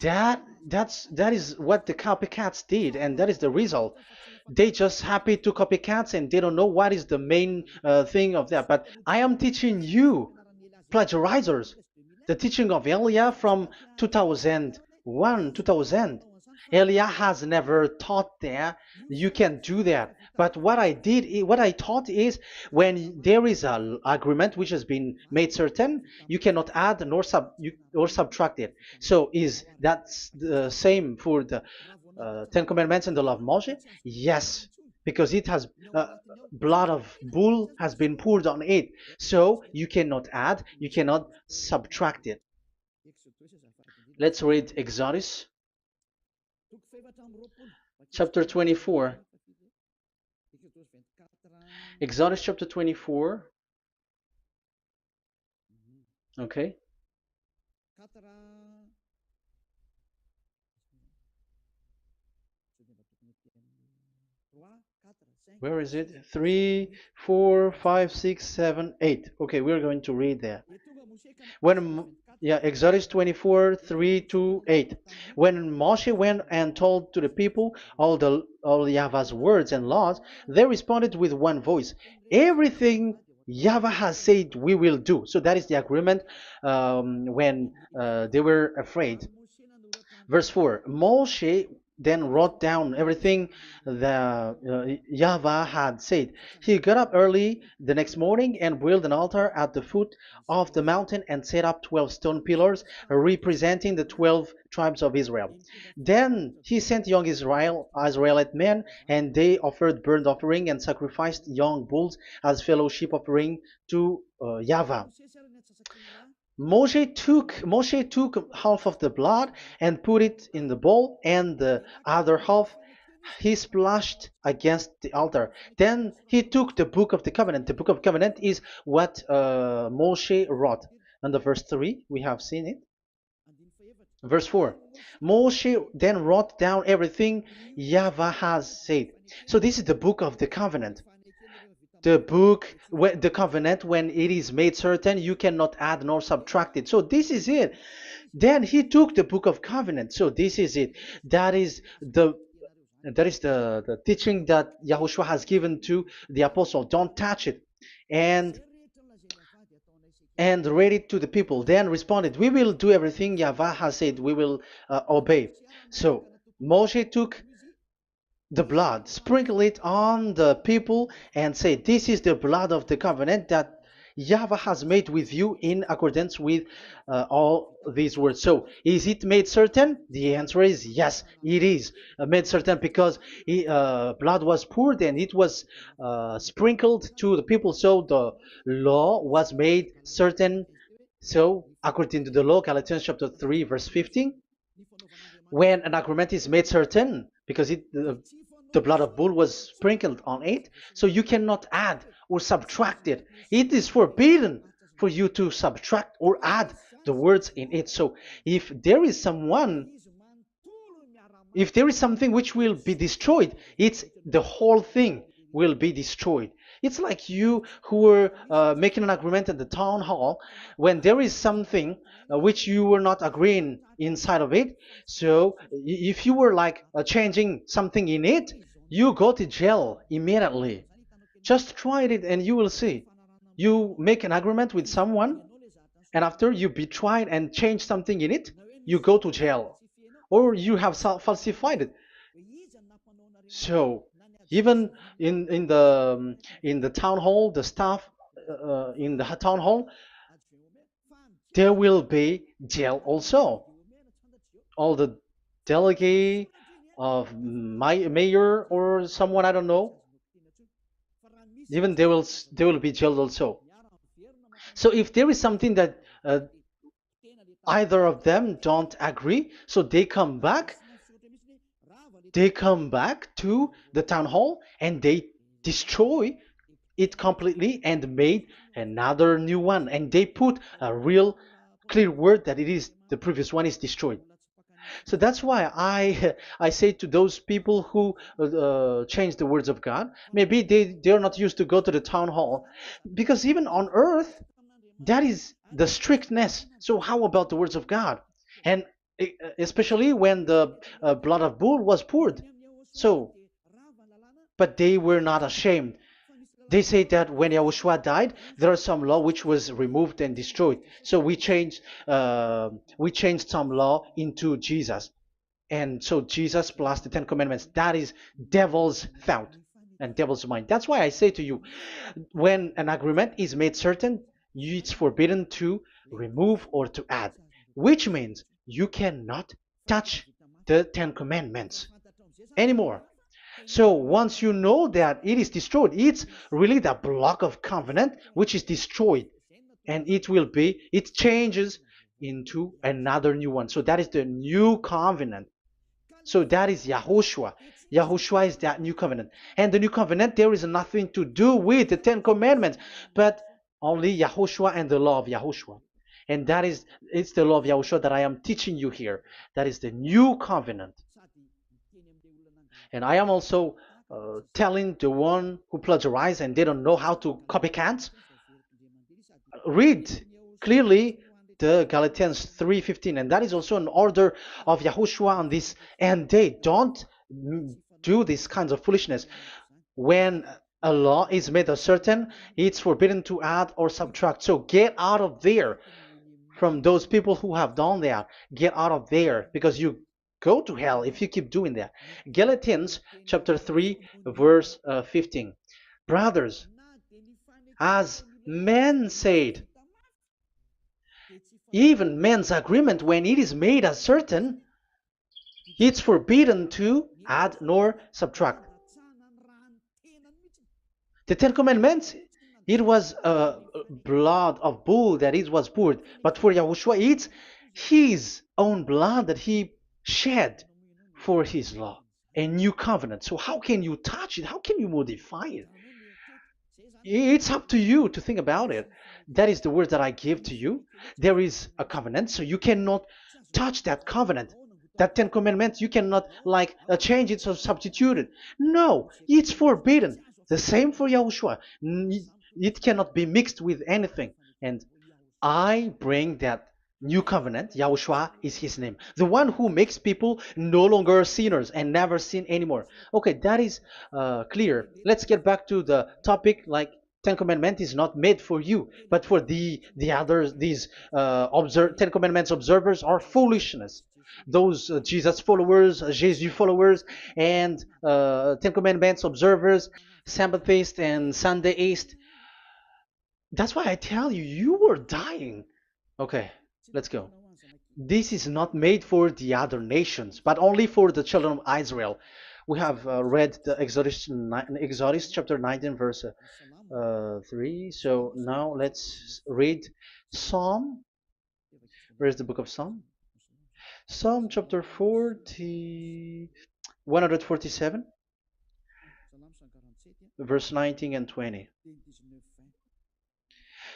That is what the copycats did, and that is the result. They just happy to copycats, and they don't know what is the main thing of that. But I am teaching you plagiarizers the teaching of Elia from 2001, 2000. Elia has never taught that you can do that. But what I taught is when there is an agreement which has been made certain, you cannot add or subtract it. So is that the same for the Ten Commandments and the law of Moshe? Yes, because it has blood of bull has been poured on it. So you cannot add, you cannot subtract it. Let's read Exodus chapter 24. Exodus chapter 24. Okay. Where is it? 3, 4, 5, 6, 7, 8. Okay, we're going to read there. Exodus 24, 3 to 8. When Moshe went and told to the people all Yahvah's words and laws, they responded with one voice. Everything Yahvah has said we will do. So that is the agreement when they were afraid. Verse 4, Moshe then wrote down everything the Yahvah had said. He got up early the next morning and built an altar at the foot of the mountain and set up 12 stone pillars representing the 12 tribes of Israel. Then he sent young Israelite men, and they offered burnt offering and sacrificed young bulls as fellowship offering to Yahvah. Moshe took half of the blood and put it in the bowl, and the other half he splashed against the altar. Then he took the book of the covenant. The book of covenant is what Moshe wrote. And the verse 3, we have seen it. Verse 4, Moshe then wrote down everything Yahvah has said. So this is the book of the covenant. The covenant, when it is made certain, you cannot add nor subtract it. So this is it. Then he took the book of covenant. So this is it. That is the teaching that YAHOSHUAH has given to the apostle. Don't touch it. And read it to the people. Then responded, we will do everything Yahvah has said. We will obey. So Moshe took the blood, sprinkle it on the people, and say, this is the blood of the covenant that Yahvah has made with you in accordance with all these words. So is it made certain? The answer is yes, it is made certain, because blood was poured and it was sprinkled to the people. So the law was made certain. So according to the law, Galatians chapter 3 verse 15, when an agreement is made certain, because the blood of bull was sprinkled on it, so you cannot add or subtract it. It is forbidden for you to subtract or add the words in it. So if there is something which will be destroyed, it's the whole thing will be destroyed. It's like you who were making an agreement at the town hall, when there is something which you were not agreeing inside of it. So if you were like changing something in it, you go to jail immediately. Just try it and you will see. You make an agreement with someone, and after you betray it and change something in it, you go to jail, or you have falsified it. So even in the town hall, the staff in the town hall, there will be jail also. all the delegate of my mayor or someone I don't know, even they will be jailed also. So if there is something that either of them don't agree, so they come back to the town hall and they destroy it completely and made another new one, and they put a real clear word that it is the previous one is destroyed. So that's why I say to those people who change the words of God, maybe they're not used to go to the town hall, because even on earth that is the strictness. So how about the words of God? And especially when the blood of bull was poured. So, but they were not ashamed. They say that when Yahushua died, there are some law which was removed and destroyed. So we changed some law into Jesus, and so Jesus plus the Ten Commandments. That is devil's thought and devil's mind. That's why I say to you, when an agreement is made certain, it's forbidden to remove or to add, which means you cannot touch the Ten Commandments anymore. So once you know that it is destroyed, it's really the block of covenant which is destroyed, and it changes into another new one. So that is the new covenant. So that is Yahushua. Yahushua is that new covenant. And the new covenant, there is nothing to do with the Ten Commandments, but only Yahushua and the law of Yahushua. And it's the law of Yahushua that I am teaching you here. That is the new covenant. And I am also telling the one who plagiarize and they don't know how to copycat, read clearly the Galatians 3:15, and that is also an order of Yahushua on this. And they don't do these kinds of foolishness. When a law is made a certain, it's forbidden to add or subtract. So get out of there from those people who have done that. Get out of there, because you go to hell if you keep doing that. Galatians chapter 3 verse 15. Brothers, as men said, even men's agreement, when it is made as certain, it's forbidden to add nor subtract. The Ten Commandments, it was blood of bull that it was poured, but for Yahushua, it's his own blood that he shed for his law, a new covenant. So how can you touch it? How can you modify it? It's up to you to think about it. That is the word that I give to you. There is a covenant, so you cannot touch that covenant. That Ten Commandments, you cannot change it or substitute it. No, it's forbidden. The same for Yahushua. It cannot be mixed with anything. And I bring that new covenant. Yahushua is his name. The one who makes people no longer sinners and never sin anymore. Okay, that is clear. Let's get back to the topic. Ten Commandments is not made for you, but for the others. These Ten Commandments observers are foolishness. Those Jesus followers, Jesus followers, and Ten Commandments observers, Sabbathists and Sundayist. That's why I tell you, you were dying. Okay, let's go. This is not made for the other nations, but only for the children of Israel. We have read the Exodus chapter 19, verse 3. So now let's read Psalm. Where's the book of Psalm? Psalm chapter 147, verse 19 and 20.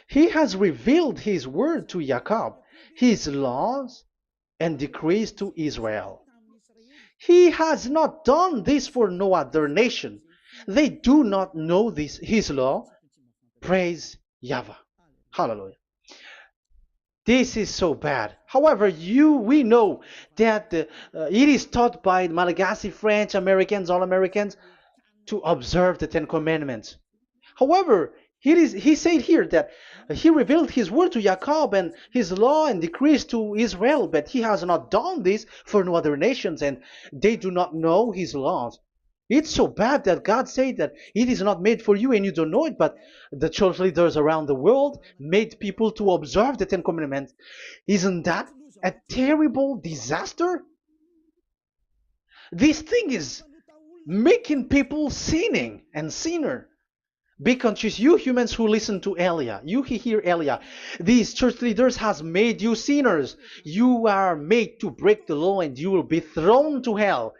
He has revealed his word to Jacob, his laws and decrees to Israel. He has not done this for no other nation. They do not know his law. Praise YAHVAH. Hallelujah. This is so bad. However, we know that it is taught by Malagasy, French, Americans, all Americans, to observe the Ten Commandments. However, he said here that he revealed his word to Jacob and his law and decrees to Israel, but he has not done this for no other nations, and they do not know his laws. It's so bad that God said that it is not made for you and you don't know it, but the church leaders around the world made people to observe the Ten Commandments. Isn't that a terrible disaster? This thing is making people sinning and sinner. Be conscious, you humans who listen to Elia, you who hear Elia, these church leaders has made you sinners. You are made to break the law and you will be thrown to hell.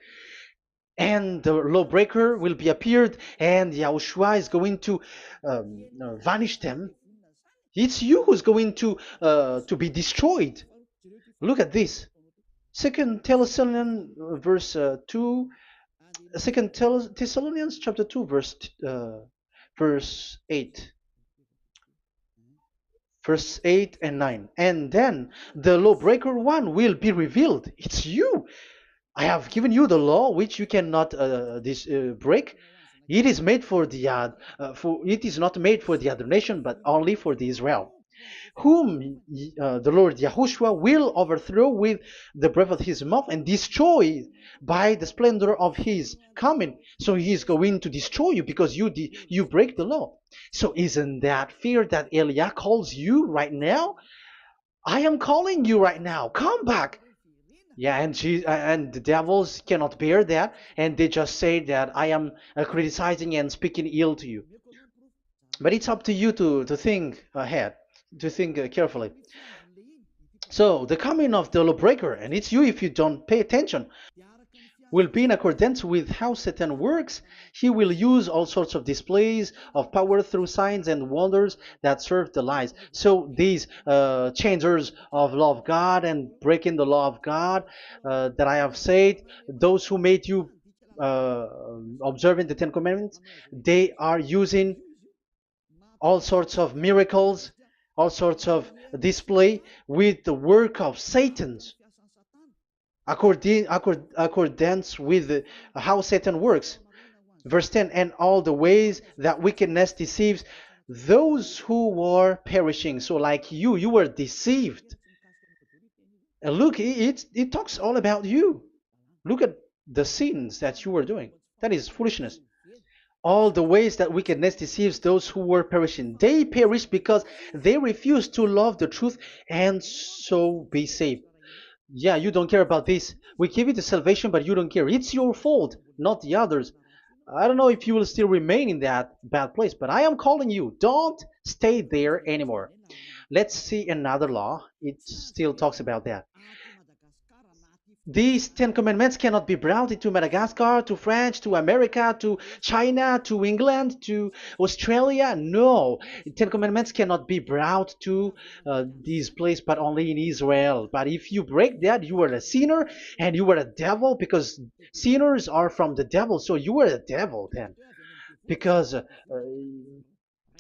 And the lawbreaker will be appeared and Yahushua is going to vanish them. It's you who's going to be destroyed. Look at this. Second Thessalonians verse 2, Second Thessalonians chapter 2 verse 8. Verse 8 and 9. And then the lawbreaker one will be revealed. It's you. I have given you the law which you cannot break. It is made for the it is not made for the other nation, but only for the Israel, whom the Lord Yahushua will overthrow with the breath of his mouth and destroy by the splendor of his coming. So he is going to destroy you because you break the law. So isn't that fear that Elia calls you right now? I am calling you right now. Come back. Yeah, and the devils cannot bear that, and they just say that I am criticizing and speaking ill to you. But it's up to you to think ahead, to think carefully. So the coming of the lawbreaker, and it's you if you don't pay attention, will be in accordance with how Satan works. He will use all sorts of displays of power through signs and wonders that serve the lies. So these changers of law of God and breaking the law of God that I have said, those who made you observing the Ten Commandments, they are using all sorts of miracles, all sorts of display with the work of Satan's accordance with how Satan works. Verse 10, and all the ways that wickedness deceives those who were perishing. So like you were deceived. And look, it talks all about you. Look at the sins that you were doing. That is foolishness. All the ways that wickedness deceives those who were perishing. They perish because they refuse to love the truth and so be saved. Yeah, you don't care about this. We give you the salvation, but you don't care. It's your fault, not the others. I don't know if you will still remain in that bad place, but I am calling you. Don't stay there anymore. Let's see another law. It still talks about that. These Ten Commandments cannot be brought into Madagascar, to France, to America, to China, to England, to Australia. No, Ten Commandments cannot be brought to this place, but only in Israel. But if you break that, you are a sinner and you are a devil, because sinners are from the devil. So you are a devil then, because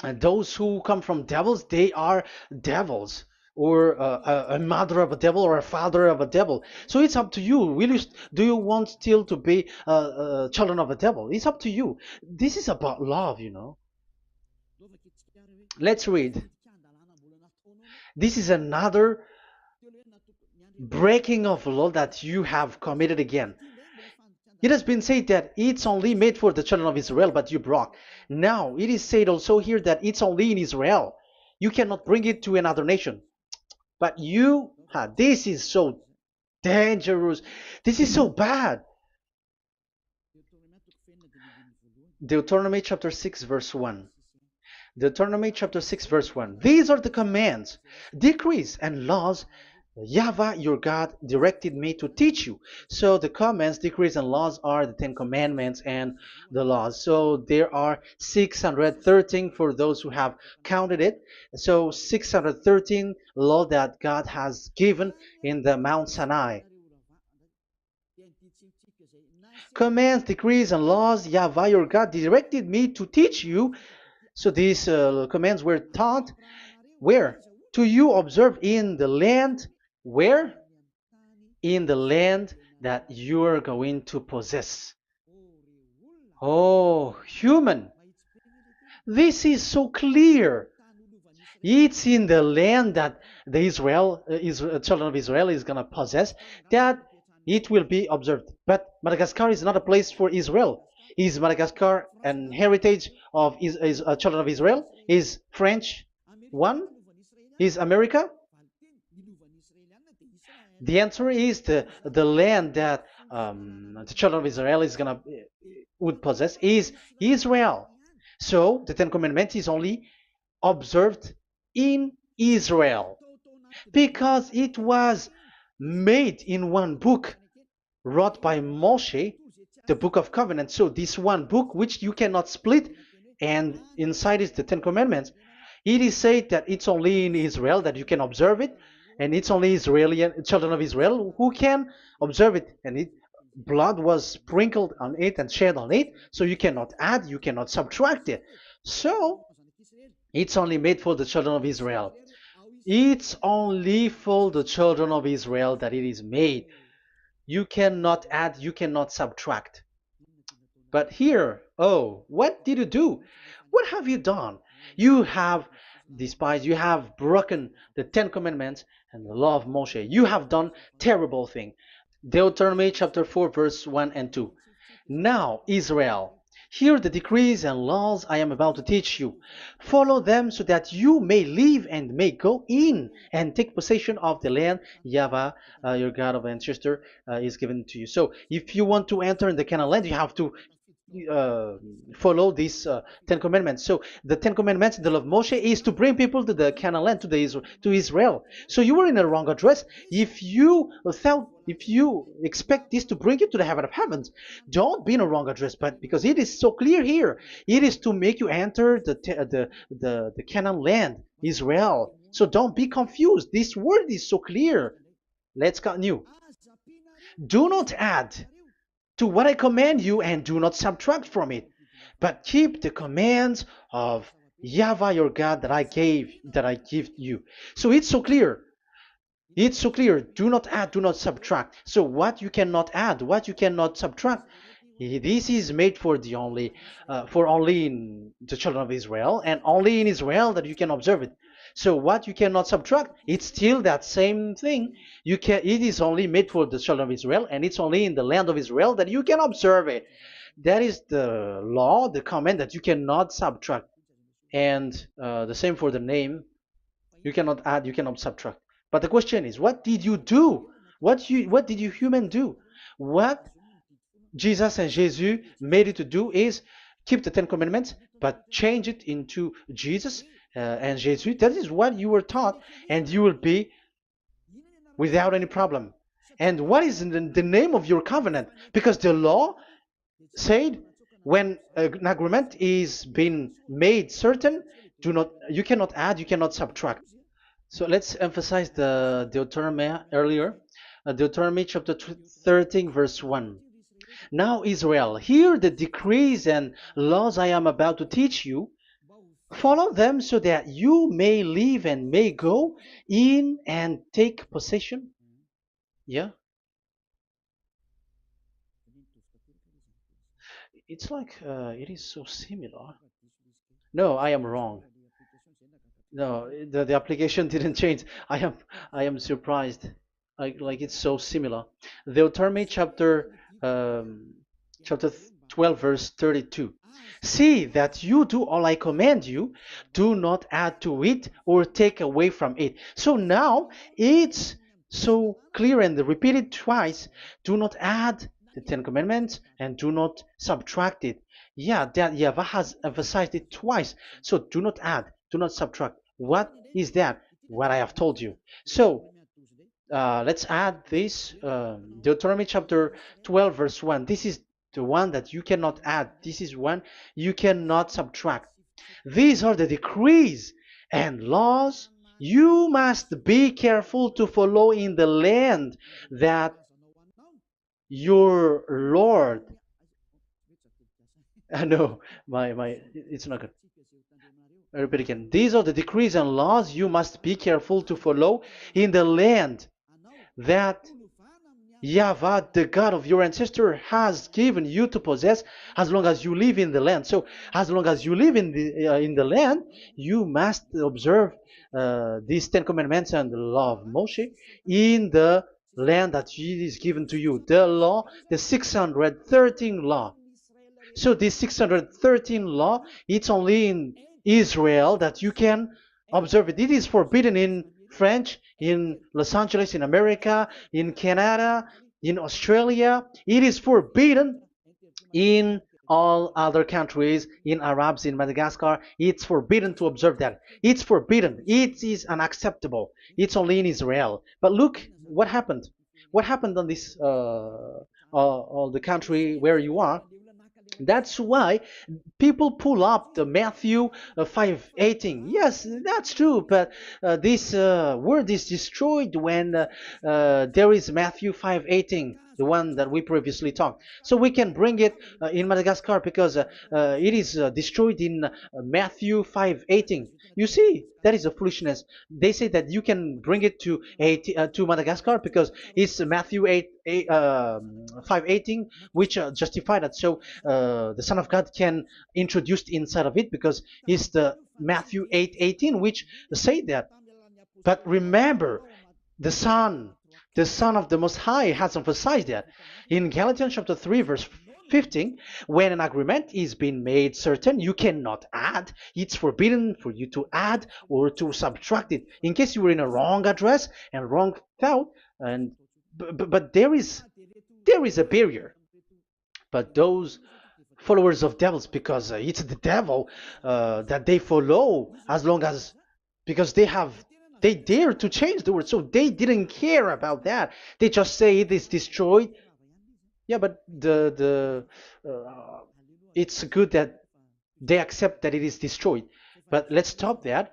those who come from devils, they are devils, or a mother of a devil or a father of a devil. So it's up to you. Do you want still to be children of a devil? It's up to you. This is about love, you know. Let's read. This is another breaking of law that you have committed again. It has been said that it's only made for the children of Israel, but you broke. Now, it is said also here that it's only in Israel. You cannot bring it to another nation. But you, this is so dangerous. This is so bad. Deuteronomy chapter 6 verse 1. Deuteronomy chapter 6 verse 1. These are the commands, decrees, and laws YAHVAH your God directed me to teach you. So the commands, decrees, and laws are the Ten Commandments and the laws. So there are 613 for those who have counted it. So 613 law that God has given in the Mount Sinai. Commands, decrees, and laws YAHVAH your God directed me to teach you. So these commands were taught where? To you observe in the land. Where? In the land that you are going to possess. Oh, human. This is so clear. It's in the land that the children of Israel is going to possess that it will be observed. But Madagascar is not a place for Israel. Is Madagascar an heritage of children of Israel? Is French one? Is America? The answer is the land that the children of Israel is gonna would possess is Israel. So the Ten Commandments is only observed in Israel because it was made in one book wrote by Moshe, the Book of Covenant. So this one book, which you cannot split, and inside is the Ten Commandments. It is said that it's only in Israel that you can observe it, and it's only Israeli children of Israel who can observe it. And blood was sprinkled on it and shed on it, so you cannot add, you cannot subtract it. So it's only made for the children of Israel. It's only for the children of Israel that it is made. You cannot add, you cannot subtract. But here, oh, what did you do? What have you done? You have despised, you have broken the Ten Commandments and the law of Moshe. You have done terrible thing. Deuteronomy chapter 4, verse 1 and 2. Now, Israel, hear the decrees and laws I am about to teach you. Follow them so that you may live and may go in and take possession of the land YAHVAH, your God of ancestor, is given to you. So, if you want to enter in the Canaan land, you have to follow these Ten Commandments. So the Ten Commandments, the law of Moshe, is to bring people to the Canaan land, to Israel. So you were in the wrong address. If you expect this to bring you to the heaven of heavens, don't be in a wrong address. But because it is so clear here, it is to make you enter the Canaan land, Israel. So don't be confused. This word is so clear. Let's continue. Do not add to what I command you, and do not subtract from it, but keep the commands of YAHVAH your God that I give you. So it's so clear. It's so clear. Do not add, do not subtract. So what you cannot add, what you cannot subtract, this is made for only in the children of Israel, and only in Israel that you can observe it. So what you cannot subtract, it's still that same thing. It is only made for the children of Israel, and it's only in the land of Israel that you can observe it. That is the law, the command that you cannot subtract. And the same for the name. You cannot add, you cannot subtract. But the question is, what did you do? What did you human do? What Jesus and Jesus made it to do is keep the Ten Commandments, but change it into Jesus and Jesus. That is what you were taught, and you will be without any problem. And what is the name of your covenant? Because the law said when an agreement is being made certain, you cannot add, you cannot subtract. So let's emphasize the Deuteronomy earlier. Deuteronomy chapter 13, verse 1. Now, Israel, hear the decrees and laws I am about to teach you. Follow them so that you may live and may go in and take possession. Yeah? It's like it is so similar. No, I am wrong. No, the application didn't change. I am surprised. Like it's so similar. Deuteronomy chapter 12 verse 32. See that you do all I command you, do not add to it or take away from it. So now it's so clear and repeated twice. Do not add the Ten Commandments and do not subtract it. Yeah, that YAHVAH has emphasized it twice. So do not add, do not subtract. What is that? What I have told you. So let's add this Deuteronomy chapter 12 verse 1. This is the one that you cannot add. This is one you cannot subtract. These are the decrees and laws you must be careful to follow in the land that your Lord. No, it's not good. I repeat again. These are the decrees and laws you must be careful to follow in the land that YAHVAH, the God of your ancestor, has given you to possess as long as you live in the land. So, as long as you live in the land, you must observe these Ten Commandments and the law of Moshe in the land that is given to you. The law, the 613 law. So this 613 law, it's only in Israel that you can observe it. It is forbidden in French, in Los Angeles, in America, in Canada, In Australia, it is forbidden. In all other countries, in Arabs, in Madagascar, it's forbidden to observe that. It's forbidden. It is unacceptable. It's only in Israel. But look what happened. What happened on this on the country where you are? That's why people pull up the Matthew 5:18. Yes, that's true, but this word is destroyed when there is Matthew 5:18, the one that we previously talked. So we can bring it in Madagascar because it is destroyed in Matthew 5:18. You see, that is a foolishness. They say that you can bring it to to Madagascar because it's Matthew 5:18, which justify that. So the Son of God can introduced inside of it because it's the Matthew 8:18 which say that. But remember, the Son, the Son of the Most High has emphasized that in Galatians chapter 3 verse 15, when an agreement is being made certain, you cannot add. It's forbidden for you to add or to subtract it. In case you were in a wrong address and wrong thought, and but there is a barrier. But those followers of devils, because it's the devil that they follow, as long as because they dare to change the word, so they didn't care about that. They just say it is destroyed. Yeah, but it's good that they accept that it is destroyed. But let's stop that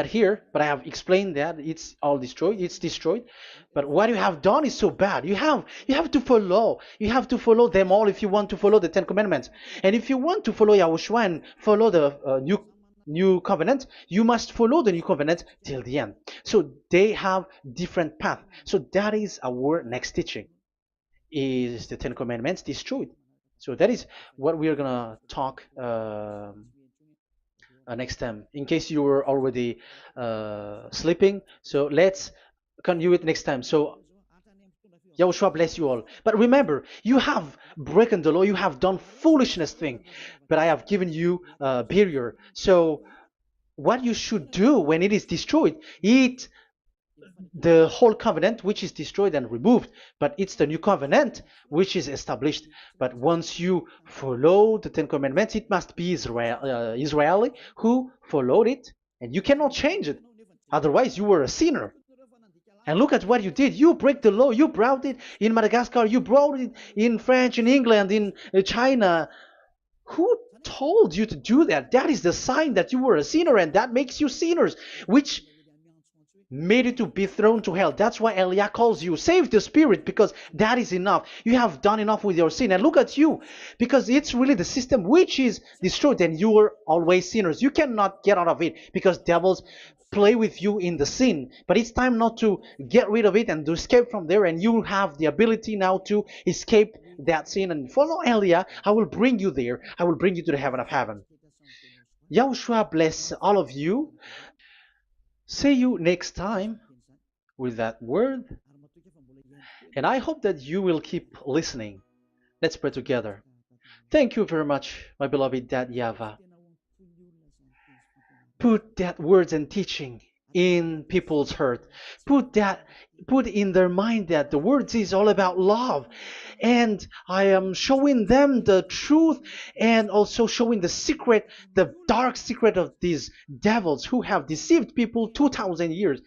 here. But I have explained that it's all destroyed. It's destroyed. But what you have done is so bad. You have to follow. You have to follow them all if you want to follow the Ten Commandments. And if you want to follow Yahushua and follow the new covenant, you must follow the new covenant till the end. So they have different path. So that is our next teaching. Is the Ten Commandments destroyed? So that is what we are gonna talk next time, in case you were already sleeping. So let's continue it next time. So Yahushua bless you all. But remember, you have broken the law, you have done foolishness thing, but I have given you a barrier. So what you should do when it is destroyed, it the whole covenant which is destroyed and removed, but it's the new covenant which is established. But once you follow the Ten Commandments, it must be Israeli who followed it, and you cannot change it. Otherwise, you were a sinner. And look at what you did. You break the law. You brought it in Madagascar. You brought it in France, in England, in China. Who told you to do that? That is the sign that you were a sinner, and that makes you sinners, which made you to be thrown to hell. That's why Elia calls you. Save the spirit, because that is enough. You have done enough with your sin. And look at you, because it's really the system which is destroyed, and you were always sinners. You cannot get out of it because devils play with you in the sin. But it's time not to get rid of it and to escape from there, and you have the ability now to escape that sin and follow Elia. I will bring you there. I will bring you to the heaven of heaven. Yahushua bless all of you. See you next time with that word. And I hope that you will keep listening. Let's pray together. Thank you very much, my beloved Dad YAHVAH. Put that words and teaching in people's heart. Put in their mind that the words is all about love. And I am showing them the truth and also showing the secret, the dark secret of these devils who have deceived people 2,000 years.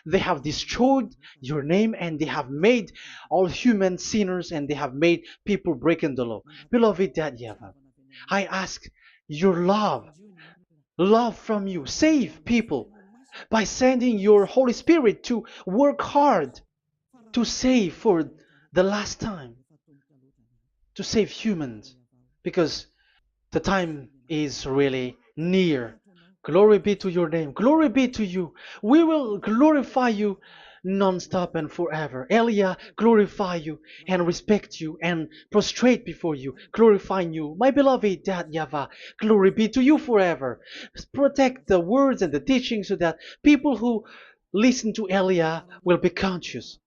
They have destroyed your name, and they have made all human sinners, and they have made people breaking the law. Beloved Dad YAHVAH, I ask your love from you. Save people by sending your Holy Spirit to work hard to save for the last time, to save humans, because the time is really near. Glory be to your name. Glory be to you. We will glorify you non-stop and forever. Elia, glorify you and respect you and prostrate before you, glorifying you. My beloved Dad YAHVAH, glory be to you forever. Protect the words and the teachings so that people who listen to Elia will be conscious.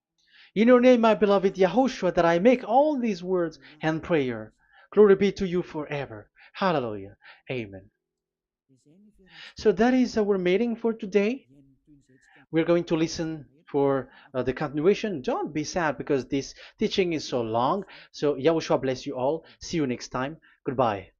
In your name, my beloved YAHOSHUAH, that I make all these words and prayer. Glory be to you forever. Hallelujah. Amen. So that is our meeting for today. We're going to listen for the continuation. Don't be sad because this teaching is so long. So Yahushua bless you all. See you next time. Goodbye.